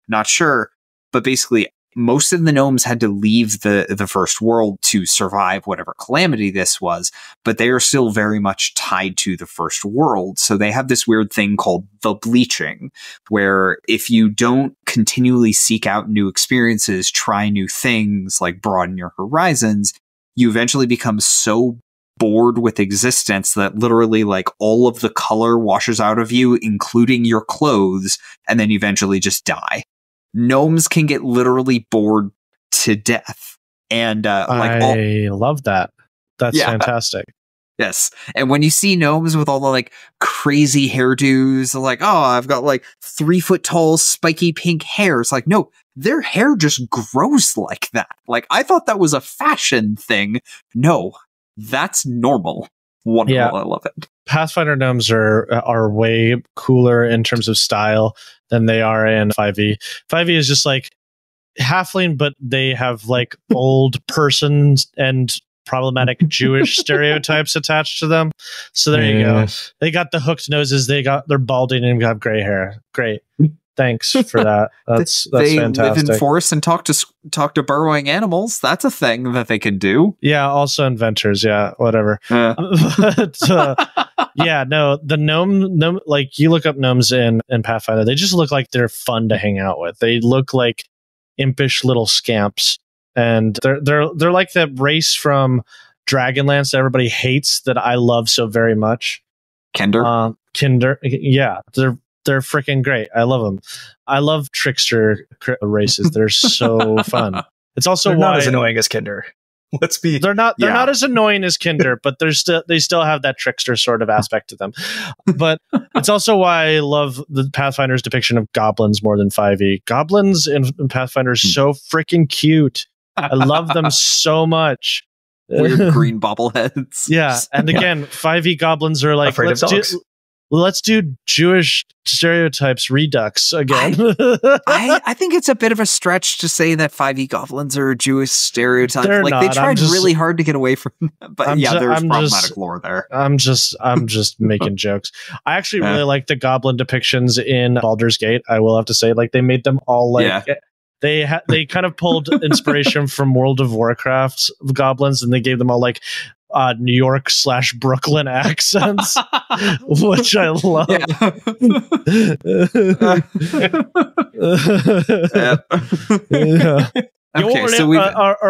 not sure. But basically, most of the gnomes had to leave the first world to survive whatever calamity this was, but they are still very much tied to the first world. So they have this weird thing called the bleaching, where if you don't continually seek out new experiences, try new things, like broaden your horizons, you eventually become so bored with existence that literally like all of the color washes out of you, including your clothes, and then you eventually just die. Gnomes can get literally bored to death. And
I love that. That's fantastic.
Yes. And when you see gnomes with all the like crazy hairdos, like, oh, I've got like 3 foot tall spiky pink hair. It's like, no, their hair just grows like that. Like, I thought that was a fashion thing. No, that's normal. Wonderful. Yeah. I love it.
Pathfinder gnomes are way cooler in terms of style than they are in 5e. 5e is just like halfling, but they have like old persons and problematic Jewish stereotypes attached to them. So there you go. They got the hooked noses. They're balding and have gray hair. Great. Thanks for that. That's fantastic.
They live in forests and talk to burrowing animals. That's a thing that they can do.
Yeah, also inventors. Yeah, whatever. But yeah, no, the gnome, like you look up gnomes in Pathfinder, they just look like they're fun to hang out with. They look like impish little scamps, and they're like that race from Dragonlance that everybody hates that I love so very much.
Kinder,
yeah, they're freaking great. I love them. I love trickster races. They're so fun. It's also
not as annoying as Kinder.
They're not as annoying as Kinder, but they still have that trickster sort of aspect to them. But it's also why I love the Pathfinder's depiction of goblins more than 5e. Goblins in Pathfinder are so freaking cute. I love them so much.
Weird green bobbleheads.
Yeah, and again, 5e goblins are like, let's do Jewish stereotypes redux again.
I think it's a bit of a stretch to say that 5e goblins are Jewish stereotypes.
They're
like
not.
they tried really hard to get away from them. But there's problematic lore there.
I'm just making jokes. I actually really like the goblin depictions in Baldur's Gate. I will have to say, like they made them all like they kind of pulled inspiration from World of Warcraft's goblins, and they gave them all like New York / Brooklyn accents, which I love.
Okay, so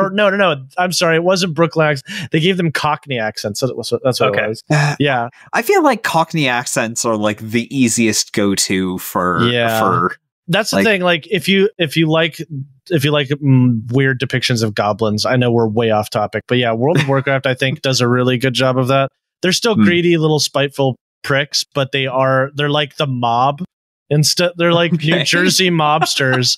no. I'm sorry, it wasn't Brooklyn accent. They gave them Cockney accents. That's what it was. Yeah,
I feel like Cockney accents are like the easiest go-to for.
That's the thing. Like, if you like weird depictions of goblins, I know we're way off topic, but yeah, World of Warcraft I think does a really good job of that. They're still greedy little spiteful pricks, but they're like the mob. Instead, they're like New Jersey mobsters.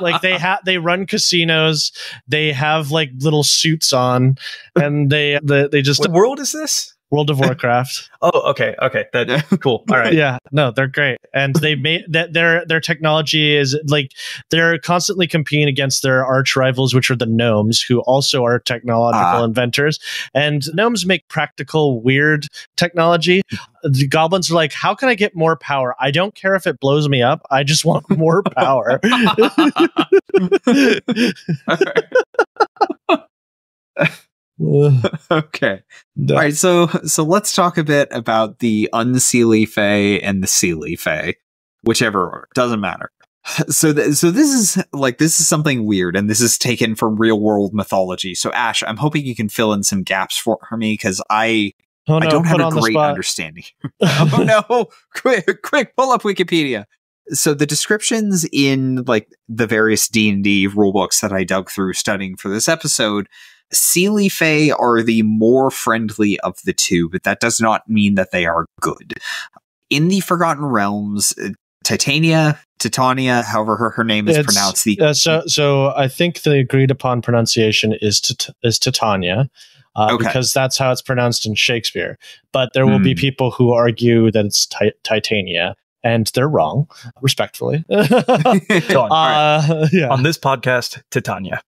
Like they run casinos. They have like little suits on, and they just.
What world is this?
World of Warcraft.
Oh, okay. That's cool. All right.
Yeah, no, they're great, and they made that their technology is like they're constantly competing against their arch rivals, which are the gnomes, who also are technological inventors. And gnomes make practical, weird technology. The goblins are like, how can I get more power? I don't care if it blows me up. I just want more power.
Okay. All right. So let's talk a bit about the Unseelie Fae and the Seelie Fae, whichever order, doesn't matter. So this is something weird, and this is taken from real world mythology. So Ash, I'm hoping you can fill in some gaps for me, because I don't have a great understanding. Oh no! Quick, pull up Wikipedia. So the descriptions in like the various D&D rulebooks that I dug through studying for this episode, Seelie Fae are the more friendly of the two, but that does not mean that they are good. In the Forgotten Realms, Titania, however her name is pronounced.
So I think the agreed upon pronunciation is Titania, because that's how it's pronounced in Shakespeare. But there will be people who argue that it's Titania, and they're wrong, respectfully.
On this podcast, Titania.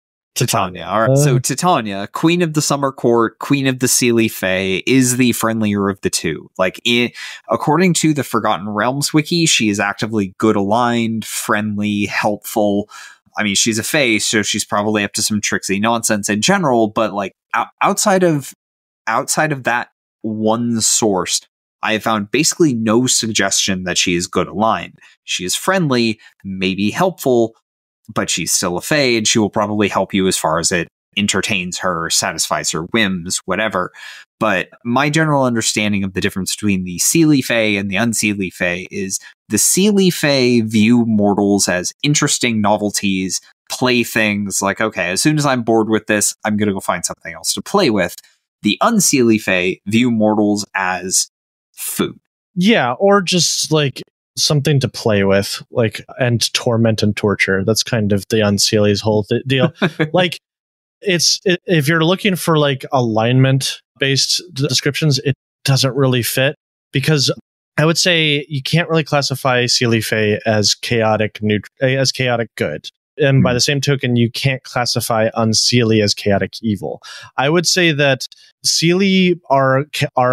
All right. So Titania, Queen of the Summer Court, Queen of the Seelie Fae, is the friendlier of the two. According to the Forgotten Realms wiki, she is actively good aligned, friendly, helpful. I mean, she's a fae, so she's probably up to some tricksy nonsense in general. But outside of that one source, I have found basically no suggestion that she is good aligned. She is friendly, maybe helpful, but she's still a fae, and she will probably help you as far as it entertains her, satisfies her whims, whatever. But my general understanding of the difference between the Seelie Fae and the Unseelie Fae is the Seelie Fae view mortals as interesting novelties, playthings, like, okay, as soon as I'm bored with this, I'm going to go find something else to play with. The Unseelie Fae view mortals as food. Yeah, or just like something to play with, and torment and torture. That's kind of the Unseelie's whole deal. If you're looking for alignment based descriptions, it doesn't really fit, because I would say you can't really classify Seelie Fae as chaotic good. And by the same token, you can't classify Unseelie as chaotic evil. I would say that Seelie are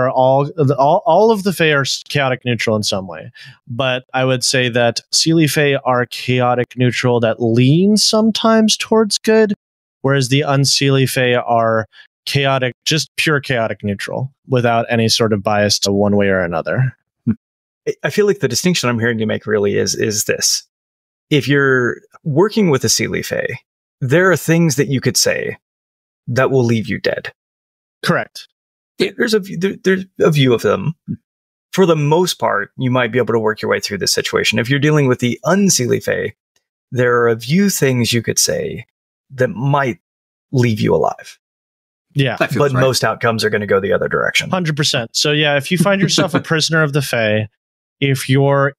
all of the Fae are chaotic neutral in some way, but I would say that Seelie Fae are chaotic neutral that lean sometimes towards good, whereas the Unseelie Fae are chaotic, just pure chaotic neutral, without any sort of bias to one way or another.
I feel like the distinction I'm hearing you make really is this. If you're working with a Seelie Fae, there are things that you could say that will leave you dead.
Correct.
There's a view of them. For the most part, you might be able to work your way through this situation. If you're dealing with the Unseelie Fae, there are a few things you could say that might leave you alive.
Yeah.
But right. Most outcomes are going to go the other direction.
100%. So yeah, if you find yourself a prisoner of the Fae, if you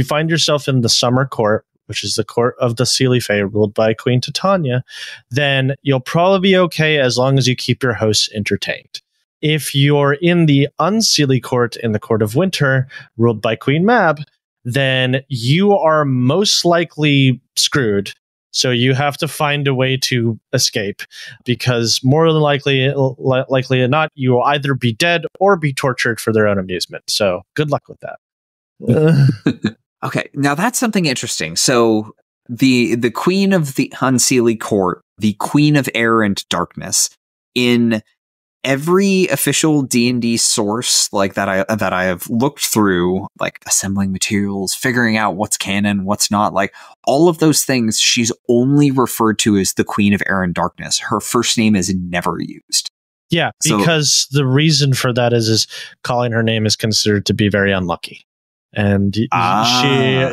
find yourself in the Summer Court, which is the court of the Seelie Fae ruled by Queen Titania, then you'll probably be okay as long as you keep your hosts entertained. If you're in the Unseelie Court in the Court of Winter, ruled by Queen Mab, then you are most likely screwed. So you have to find a way to escape, because more than likely or not, you will either be dead or be tortured for their own amusement. So good luck with that.
Okay, now that's something interesting. So the Queen of the Unseelie Court, the Queen of Air and Darkness, in every official D&D source that I have looked through, assembling materials, figuring out what's canon, what's not, all of those things, she's only referred to as the Queen of Air and Darkness. Her first name is never used.
Yeah, because the reason for that is calling her name is considered to be very unlucky. And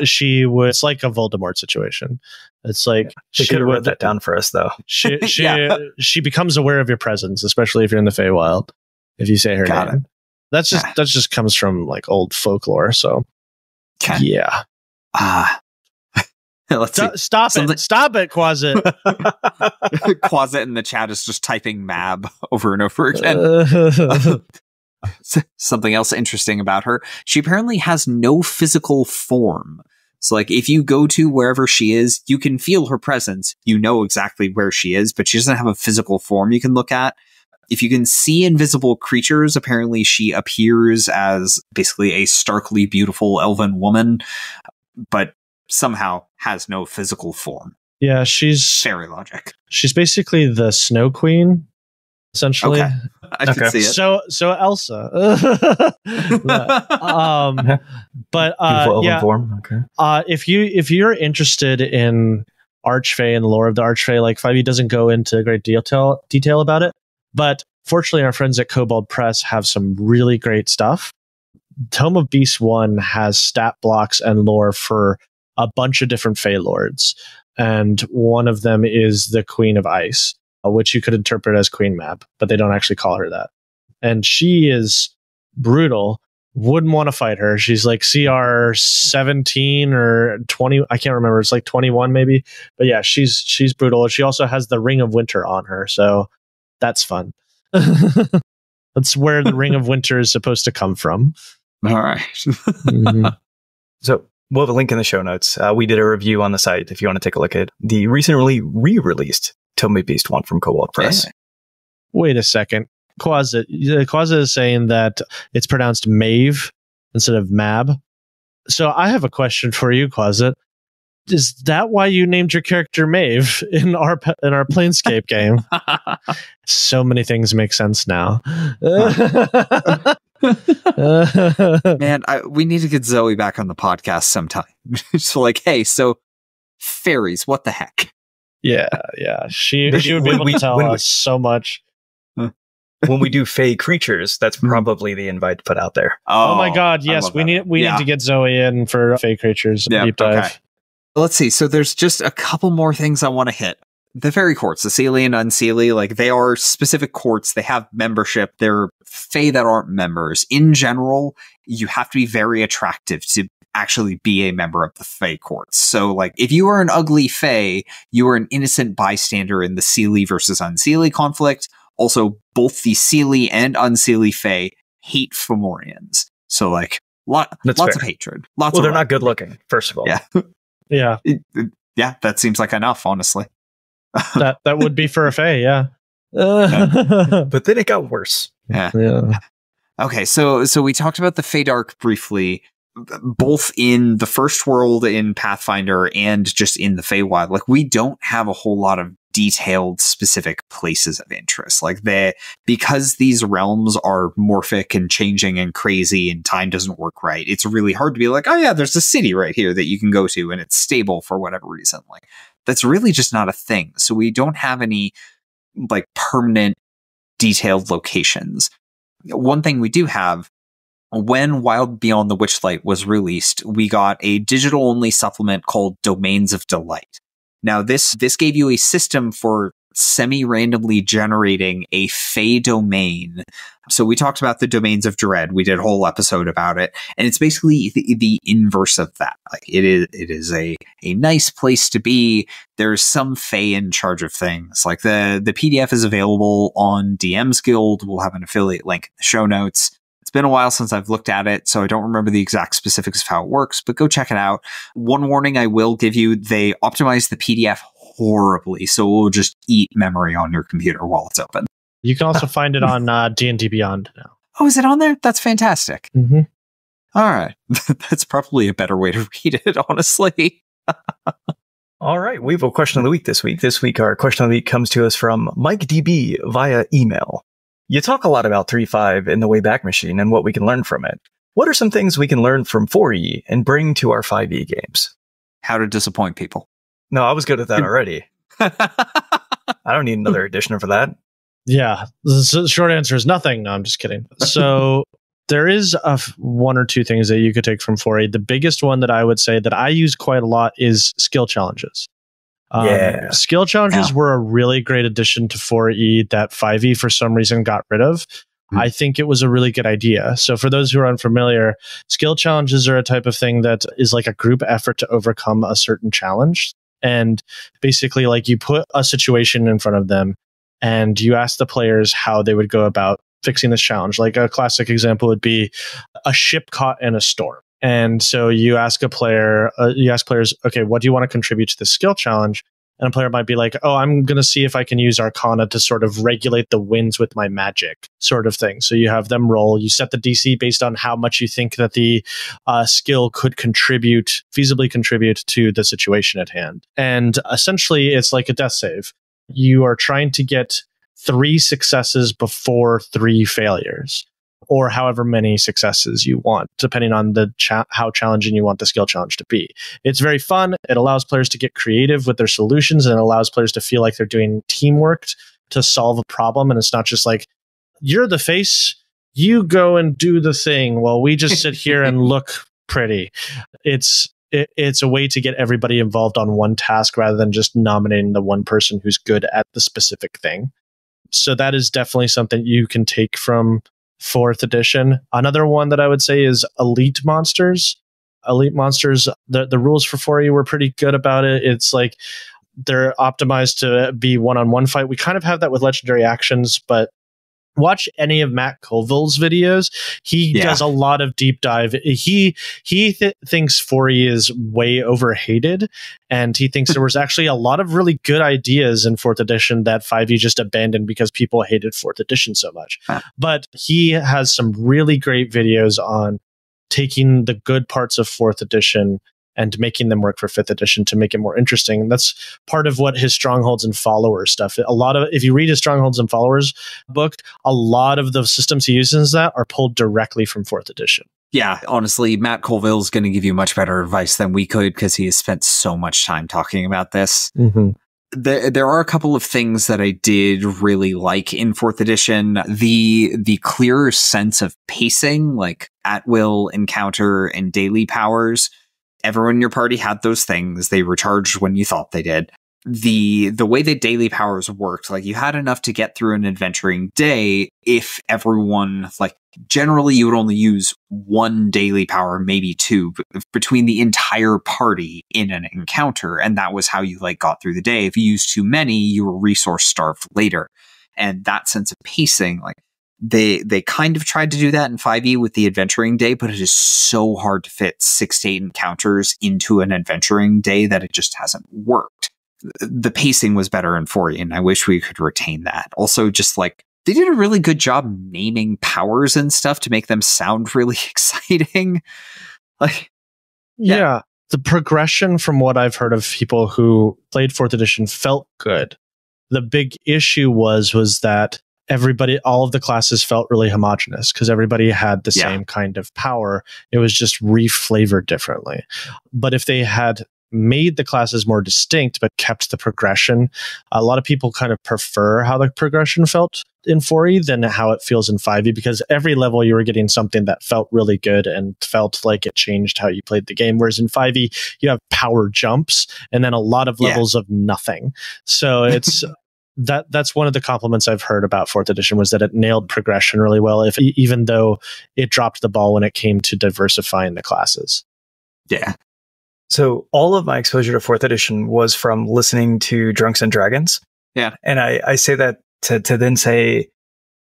she was, it's like a Voldemort situation. It's like
she could have wrote that down for us, though.
She becomes aware of your presence, especially if you're in the Feywild. If you say her name, that just comes from old folklore. So yeah.
Let's see.
Stop it, Quasit.
Quasit in the chat is just typing Mab over and over again. Something else interesting about her, she apparently has no physical form. So, like, if you go to wherever she is, you can feel her presence. You know exactly where she is, but she doesn't have a physical form you can look at. If you can see invisible creatures, apparently she appears as basically a starkly beautiful elven woman, but somehow has no physical form.
Yeah, she's
Fairy logic.
She's basically the Snow Queen, essentially.
Okay. I can see it.
So Elsa. But yeah.
Form. Okay.
If you're interested in Archfey and the lore of the Archfey, like 5e doesn't go into great detail about it, but fortunately our friends at Kobold Press have some really great stuff. Tome of Beasts 1 has stat blocks and lore for a bunch of different Fey lords, and one of them is the Queen of Ice, which you could interpret as Queen Mab, but they don't actually call her that. And she is brutal. Wouldn't want to fight her. She's like CR 17 or 20. I can't remember. It's like 21 maybe. But yeah, she's brutal. She also has the Ring of Winter on her, so that's fun. That's where the Ring of Winter is supposed to come from.
All right.
Mm-hmm.
So we'll have a link in the show notes. We did a review on the site if you want to take a look at the recently re-released Tome of Beast 1 from Kobold Press.
Yeah.
Wait a second. Quaza is saying that it's pronounced Maeve instead of Mab. So I have a question for you, Quaza. Is that why you named your character Maeve in our Planescape game? So many things make sense now.
Man, we need to get Zoe back on the podcast sometime. So like, hey, so fairies, what the heck?
Yeah. She would be able to tell us so much.
When we do Fey creatures, that's probably the invite put out there.
Oh my God, yes, we need to get Zoe in for Fey creatures deep dive. Okay.
Let's see. So there's just a couple more things I want to hit. The fairy courts, the Seelie and Unseelie, like they are specific courts. They have membership. They're Fey that aren't members. In general, you have to be very attractive to actually be a member of the Fey courts. So like if you are an ugly Fey, you are an innocent bystander in the Seelie versus Unseelie conflict. Also, both the Seelie and Unseelie Fey hate Fomorians. So like lots of hatred.
They're not good looking, first of all.
Yeah. Yeah, that seems like enough, honestly.
that would be for a Fey, yeah.
But then it got worse.
Yeah. Okay, so we talked about the Feydark briefly, both in the first world in Pathfinder and just in the Feywild. Like we don't have a whole lot of detailed specific places of interest. Like because these realms are morphic and changing and crazy and time doesn't work right, it's really hard to be like, oh yeah, there's a city right here that you can go to and it's stable for whatever reason. Like that's really just not a thing. So we don't have any like permanent detailed locations. One thing we do have, when Wild Beyond the Witchlight was released, we got a digital only supplement called Domains of Delight. Now, this gave you a system for semi-randomly generating a Fey domain. So we talked about the Domains of Dread. We did a whole episode about it. And it's basically the inverse of that. Like it is a nice place to be. There's some Fey in charge of things. Like the PDF is available on DM's Guild. We'll have an affiliate link in the show notes. It's been a while since I've looked at it, so I don't remember the exact specifics of how it works, but go check it out. One warning I will give you, they optimize the PDF horribly, so it will just eat memory on your computer while it's open.
You can also find it on D&D Beyond now.
Oh, is it on there? That's fantastic.
Mm-hmm.
All right. That's probably a better way to read it, honestly.
All right. We have a question of the week this week. This week, our question of the week comes to us from Mike DB via email. You talk a lot about 3.5 in the Wayback Machine and what we can learn from it. What are some things we can learn from 4E and bring to our 5e games?
How to disappoint people.
No, I was good at that already. I don't need another edition for that.
Yeah, the short answer is nothing. No, I'm just kidding. So there is one or two things that you could take from 4E. The biggest one that I would say that I use quite a lot is skill challenges. Skill challenges were a really great addition to 4E that 5e for some reason got rid of. I think it was a really good idea. So for those who are unfamiliar, skill challenges are a type of thing that is like a group effort to overcome a certain challenge. And basically like you put a situation in front of them and you ask the players how they would go about fixing this challenge. Like a classic example would be a ship caught in a storm. And so you ask players, okay, what do you want to contribute to this skill challenge? And a player might be like, oh, I'm going to see if I can use Arcana to sort of regulate the winds with my magic, sort of thing. So you have them roll. You set the DC based on how much you think that the skill could feasibly contribute to the situation at hand. And essentially, it's like a death save. You are trying to get 3 successes before 3 failures, or however many successes you want, depending on how challenging you want the skill challenge to be. It's very fun. It allows players to get creative with their solutions, and it allows players to feel like they're doing teamwork to solve a problem. And it's not just like, you're the face, you go and do the thing while we just sit here and look pretty. It's a way to get everybody involved on one task rather than just nominating the one person who's good at the specific thing. So that is definitely something you can take from 4th edition. Another one that I would say is Elite Monsters. Elite Monsters, the rules for 4E were pretty good about it. It's like they're optimized to be one-on-one fight. We kind of have that with Legendary Actions, but watch any of Matt Colville's videos. He does a lot of deep dive. He thinks 4E is way overhated, and he thinks there was actually a lot of really good ideas in 4th edition that 5E just abandoned because people hated 4th edition so much. But he has some really great videos on taking the good parts of 4th edition and making them work for 5th edition to make it more interesting. And that's part of what his Strongholds and Followers stuff. If you read his Strongholds and Followers book, a lot of the systems he uses that are pulled directly from 4th edition.
Yeah, honestly, Matt Colville is going to give you much better advice than we could because he has spent so much time talking about this.
Mm-hmm.
There are a couple of things that I did really like in 4th edition. The clearer sense of pacing, like at-will encounter and daily powers. Everyone in your party had those things. They recharged when you thought they did. The way that daily powers worked, like you had enough to get through an adventuring day if everyone, like generally you would only use 1 daily power, maybe 2, between the entire party in an encounter. And that was how you like got through the day. If you used too many, you were resource starved later. And that sense of pacing, like they kind of tried to do that in 5e with the adventuring day, but it is so hard to fit 6 to 8 encounters into an adventuring day that it just hasn't worked. The pacing was better in 4e, and I wish we could retain that. Also, just like they did a really good job naming powers and stuff to make them sound really exciting. Like,
yeah, the progression from what I've heard of people who played 4th edition felt good. The big issue was that all of the classes felt really homogenous because everybody had the same kind of power. It was just reflavored differently. But if they had made the classes more distinct but kept the progression, a lot of people kind of prefer how the progression felt in 4e than how it feels in 5e, because every level you were getting something that felt really good and felt like it changed how you played the game. Whereas in 5e, you have power jumps and then a lot of levels of nothing. So it's that's one of the compliments I've heard about 4th edition, was that it nailed progression really well, even though it dropped the ball when it came to diversifying the classes.
Yeah.
So all of my exposure to 4th edition was from listening to Drunks and Dragons.
Yeah.
And I say that to then say,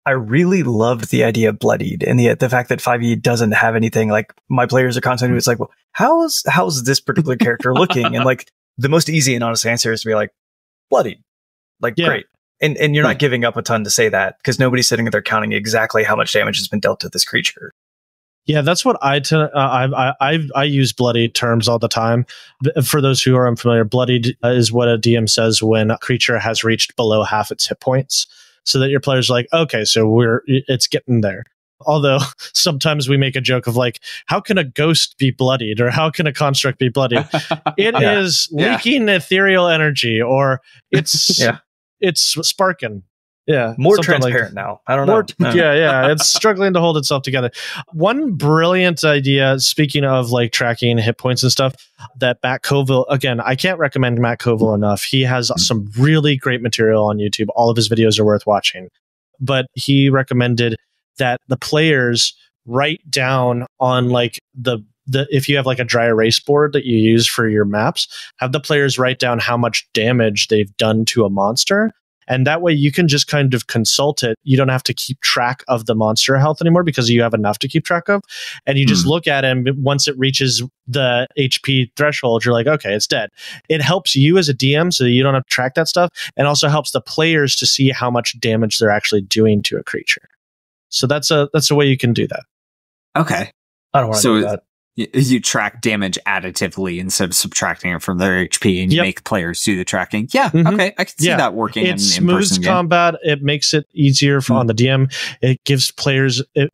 I really loved the idea of Bloodied, and the fact that 5e doesn't have anything. Like, my players are constantly, it's like, well, how's this particular character looking? And like, the most easy and honest answer is to be like, Bloodied. Like, great. And you're not giving up a ton to say that, because nobody's sitting there counting exactly how much damage has been dealt to this creature.
Yeah, that's what I use bloodied terms all the time. For those who are unfamiliar, bloodied is what a DM says when a creature has reached below half its hit points, so that your player's like, okay, so it's getting there. Although sometimes we make a joke of like, how can a ghost be bloodied, or how can a construct be bloodied? It is leaking ethereal energy, or it's sparking. Yeah,
more transparent now. I don't know.
Yeah, it's struggling to hold itself together. One brilliant idea, speaking of like tracking hit points and stuff, that Matt Colville, again, I can't recommend Matt Colville enough. He has some really great material on YouTube. All of his videos are worth watching. But he recommended that the players write down on like the if you have like a dry erase board that you use for your maps, have the players write down how much damage they've done to a monster, And that way you can just kind of consult it. You don't have to keep track of the monster health anymore because you have enough to keep track of. And you just look at it, and once it reaches the HP threshold, you're like, okay, it's dead. It helps you as a DM so that you don't have to track that stuff, and also helps the players to see how much damage they're actually doing to a creature. So that's a way you can do that.
Okay.
I don't want to do that.
You track damage additively instead of subtracting it from their HP, and you make players do the tracking. Yeah, okay, I can see that working.
It smooths combat. It makes it easier on the DM. It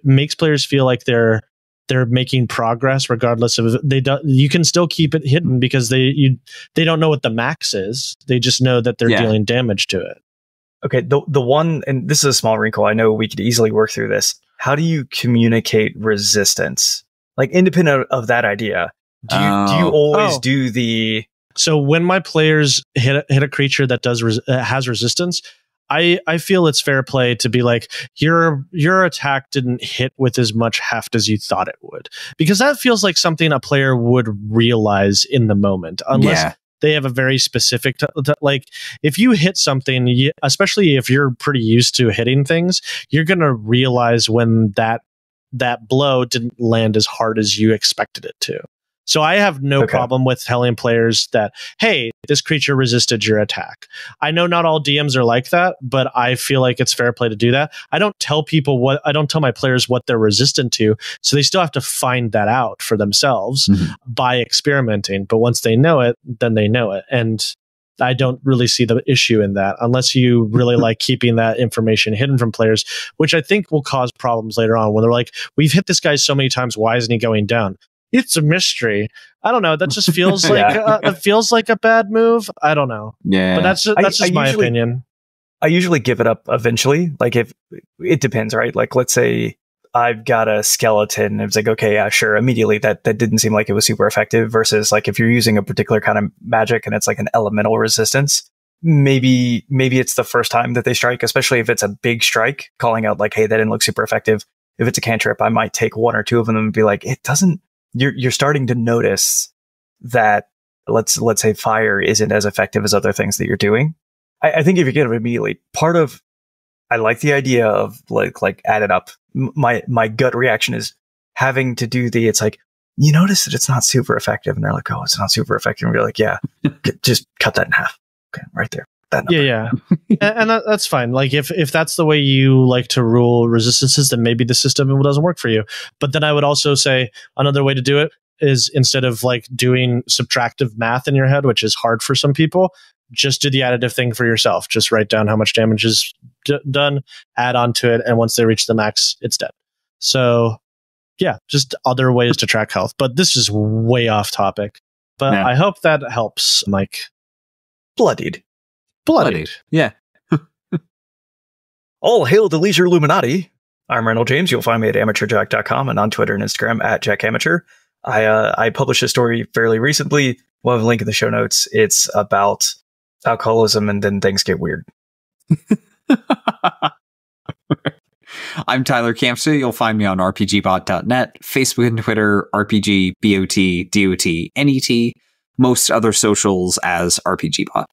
makes players feel like they're making progress, regardless of you can still keep it hidden because they don't know what the max is. They just know that they're dealing damage to it.
Okay, the one, and this is a small wrinkle. I know we could easily work through this. How do you communicate resistance? Like, independent of that idea, do you always do the...
So when my players hit a creature that has resistance, I feel it's fair play to be like, your attack didn't hit with as much heft as you thought it would. Because that feels like something a player would realize in the moment. Unless they have a very specific... like, if you hit something, especially if you're pretty used to hitting things, you're going to realize when that blow didn't land as hard as you expected it to. So I have no problem with telling players that, hey, this creature resisted your attack. I know not all DMs are like that, but I feel like it's fair play to do that. I don't tell my players what they're resistant to, so they still have to find that out for themselves by experimenting. But once they know it, then they know it. And I don't really see the issue in that unless you really like keeping that information hidden from players, which I think will cause problems later on when they're like, we've hit this guy so many times. Why isn't he going down? It's a mystery. I don't know. That just feels like it feels like a bad move. I don't know. Yeah, but that's just my opinion.
I usually give it up eventually. Like, if it depends, right? Like, let's say I've got a skeleton. It's like, okay, yeah, sure. Immediately that didn't seem like it was super effective versus like if you're using a particular kind of magic and it's like an elemental resistance, maybe it's the first time that they strike, especially if it's a big strike, calling out like, hey, that didn't look super effective. If it's a cantrip, I might take one or two of them and be like, it doesn't, you're starting to notice that let's say fire isn't as effective as other things that you're doing. I think if you get it immediately, I like the idea of like add it up. My gut reaction is having to do it's like, you notice that it's not super effective. And they're like, oh, it's not super effective. And we're like, yeah, just cut that in half. Okay, right there. That number.
Yeah. And that's fine. Like if that's the way you like to rule resistances, then maybe the system doesn't work for you. But then I would also say another way to do it is instead of like doing subtractive math in your head, which is hard for some people, just do the additive thing for yourself. Just write down how much damage is done, add on to it, and once they reach the max, it's dead. So, yeah, just other ways to track health. But this is way off topic. But I hope that helps, Mike.
Bloodied.
Yeah.
All hail the Leisure Illuminati. I'm Reynold James. You'll find me at amateurjack.com and on Twitter and Instagram at jackamateur. I published a story fairly recently. We'll have a link in the show notes. It's about alcoholism, and then things get weird.
I'm Tyler Campster. You'll find me on RPGBOT.net, Facebook and Twitter, RPGBOT.Net, most other socials as RPGBot.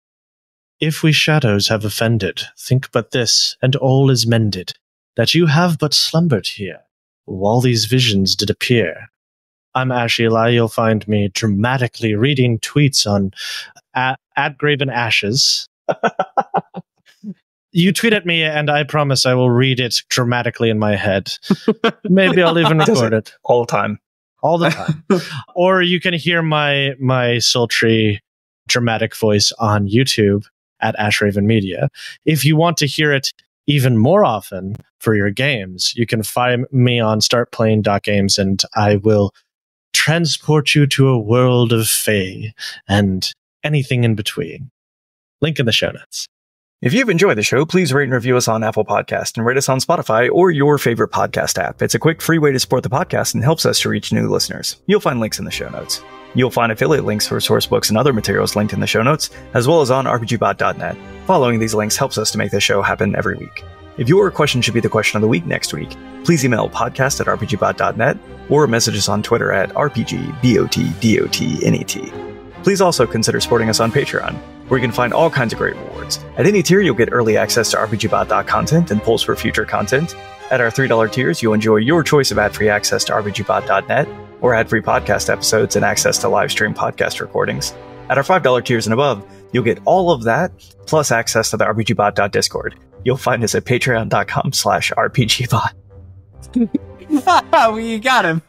If we shadows have offended, think but this, and all is mended, that you have but slumbered here, while these visions did appear. I'm Ash Eli. You'll find me dramatically reading tweets on at Graven Ashes. You tweet at me, and I promise I will read it dramatically in my head. Maybe I'll even record it
all the time.
Or you can hear my sultry, dramatic voice on YouTube at Ashraven Media. If you want to hear it even more often for your games, you can find me on startplaying.games, and I will transport you to a world of Fey and anything in between. Link in the show notes.
If you've enjoyed the show, please rate and review us on Apple Podcast and rate us on Spotify or your favorite podcast app. It's a quick, free way to support the podcast and helps us to reach new listeners. You'll find links in the show notes. You'll find affiliate links for source books and other materials linked in the show notes, as well as on RPGBOT.net. Following these links helps us to make this show happen every week. If your question should be the question of the week next week, please email podcast@rpgbot.net or message us on Twitter at RPGBOT.Net. Please also consider supporting us on Patreon, where you can find all kinds of great rewards. At any tier, you'll get early access to RPGBot content and polls for future content. At our $3 tiers, you'll enjoy your choice of ad-free access to RPGBot.net, or ad-free podcast episodes and access to live stream podcast recordings. At our $5 tiers and above, you'll get all of that, plus access to the RPGBot.Discord. You'll find us at patreon.com/RPGBot.
We got him.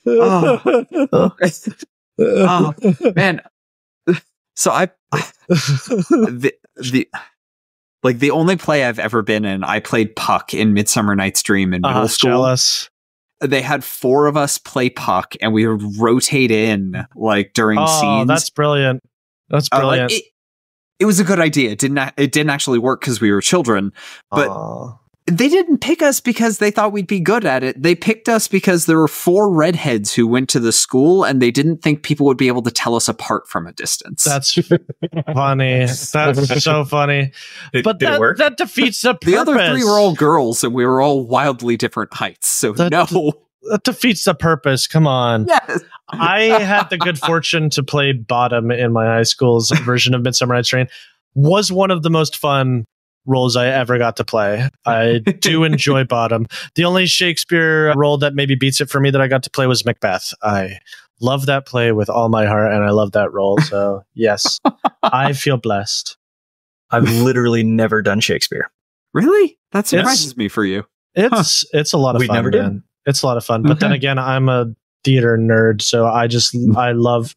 Oh, man. So the only play I've ever been in, I played Puck in Midsummer Night's Dream in middle school.
Jealous.
They had 4 of us play Puck, and we would rotate in during scenes.
That's brilliant. That's brilliant.
It was a good idea. It didn't actually work because we were children, but they didn't pick us because they thought we'd be good at it. They picked us because there were 4 redheads who went to the school, and they didn't think people would be able to tell us apart from a distance.
That's funny. That's so funny.
Did
But
it work?
that defeats the purpose.
The other 3 were all girls, and we were all wildly different heights. So no.
That defeats the purpose. Come on.
Yes.
I had the good fortune to play Bottom in my high school's version of Midsummer Night's Dream. Was one of the most fun roles I ever got to play. I do enjoy Bottom. The only Shakespeare role that maybe beats it for me that I got to play was Macbeth. I love that play with all my heart, and I love that role. So yes, I feel blessed.
I've literally never done Shakespeare.
Really? That surprises me for you.
It's a lot of fun.
Never
man.
did.
It's a lot of fun. But then again, I'm a theater nerd, so I love.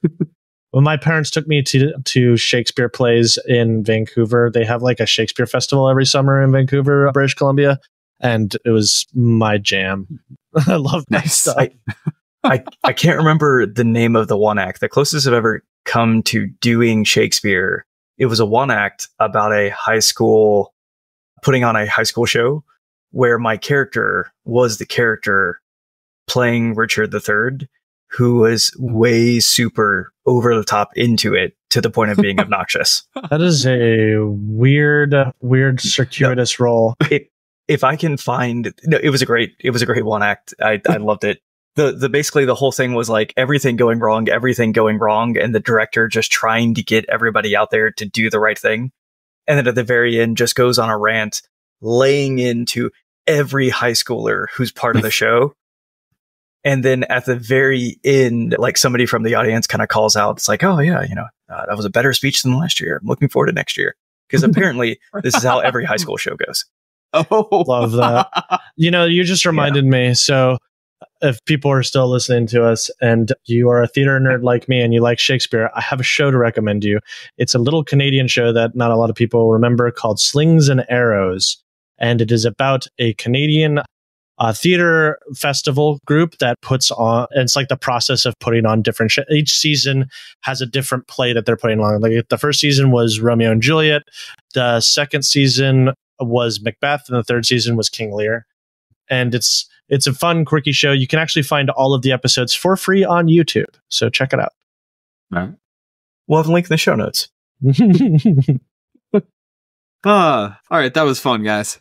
When my parents took me to Shakespeare plays in Vancouver, they have a Shakespeare festival every summer in Vancouver, British Columbia, and it was my jam. I love that stuff.
I can't remember the name of the one act. The closest I've ever come to doing Shakespeare, it was a one act about putting on a high school show where my character was the character playing Richard III, who was way super over the top into it to the point of being obnoxious.
That is a weird circuitous role.
If I can find, no, it was a great one act. I loved it. Basically the whole thing was everything going wrong, and the director just trying to get everybody out there to do the right thing. And then at the very end just goes on a rant laying into every high schooler who's part of the show. And then at the very end, somebody from the audience kind of calls out, it's oh yeah, that was a better speech than last year. I'm looking forward to next year. Because apparently this is how every high school show goes.
Oh,
love that. You just reminded me. So if people are still listening to us and you are a theater nerd like me and you like Shakespeare, I have a show to recommend you. It's a little Canadian show that not a lot of people remember called Slings and Arrows. And it is about a Canadian theater festival group that puts on, and it's the process of putting on different each season has a different play that they're putting on. The first season was Romeo and Juliet, the second season was Macbeth, and the third season was King Lear. And it's a fun, quirky show. You can actually find all of the episodes for free on YouTube, so check it out.
All right.
We'll have a link in the show notes.
All right, that was fun, guys.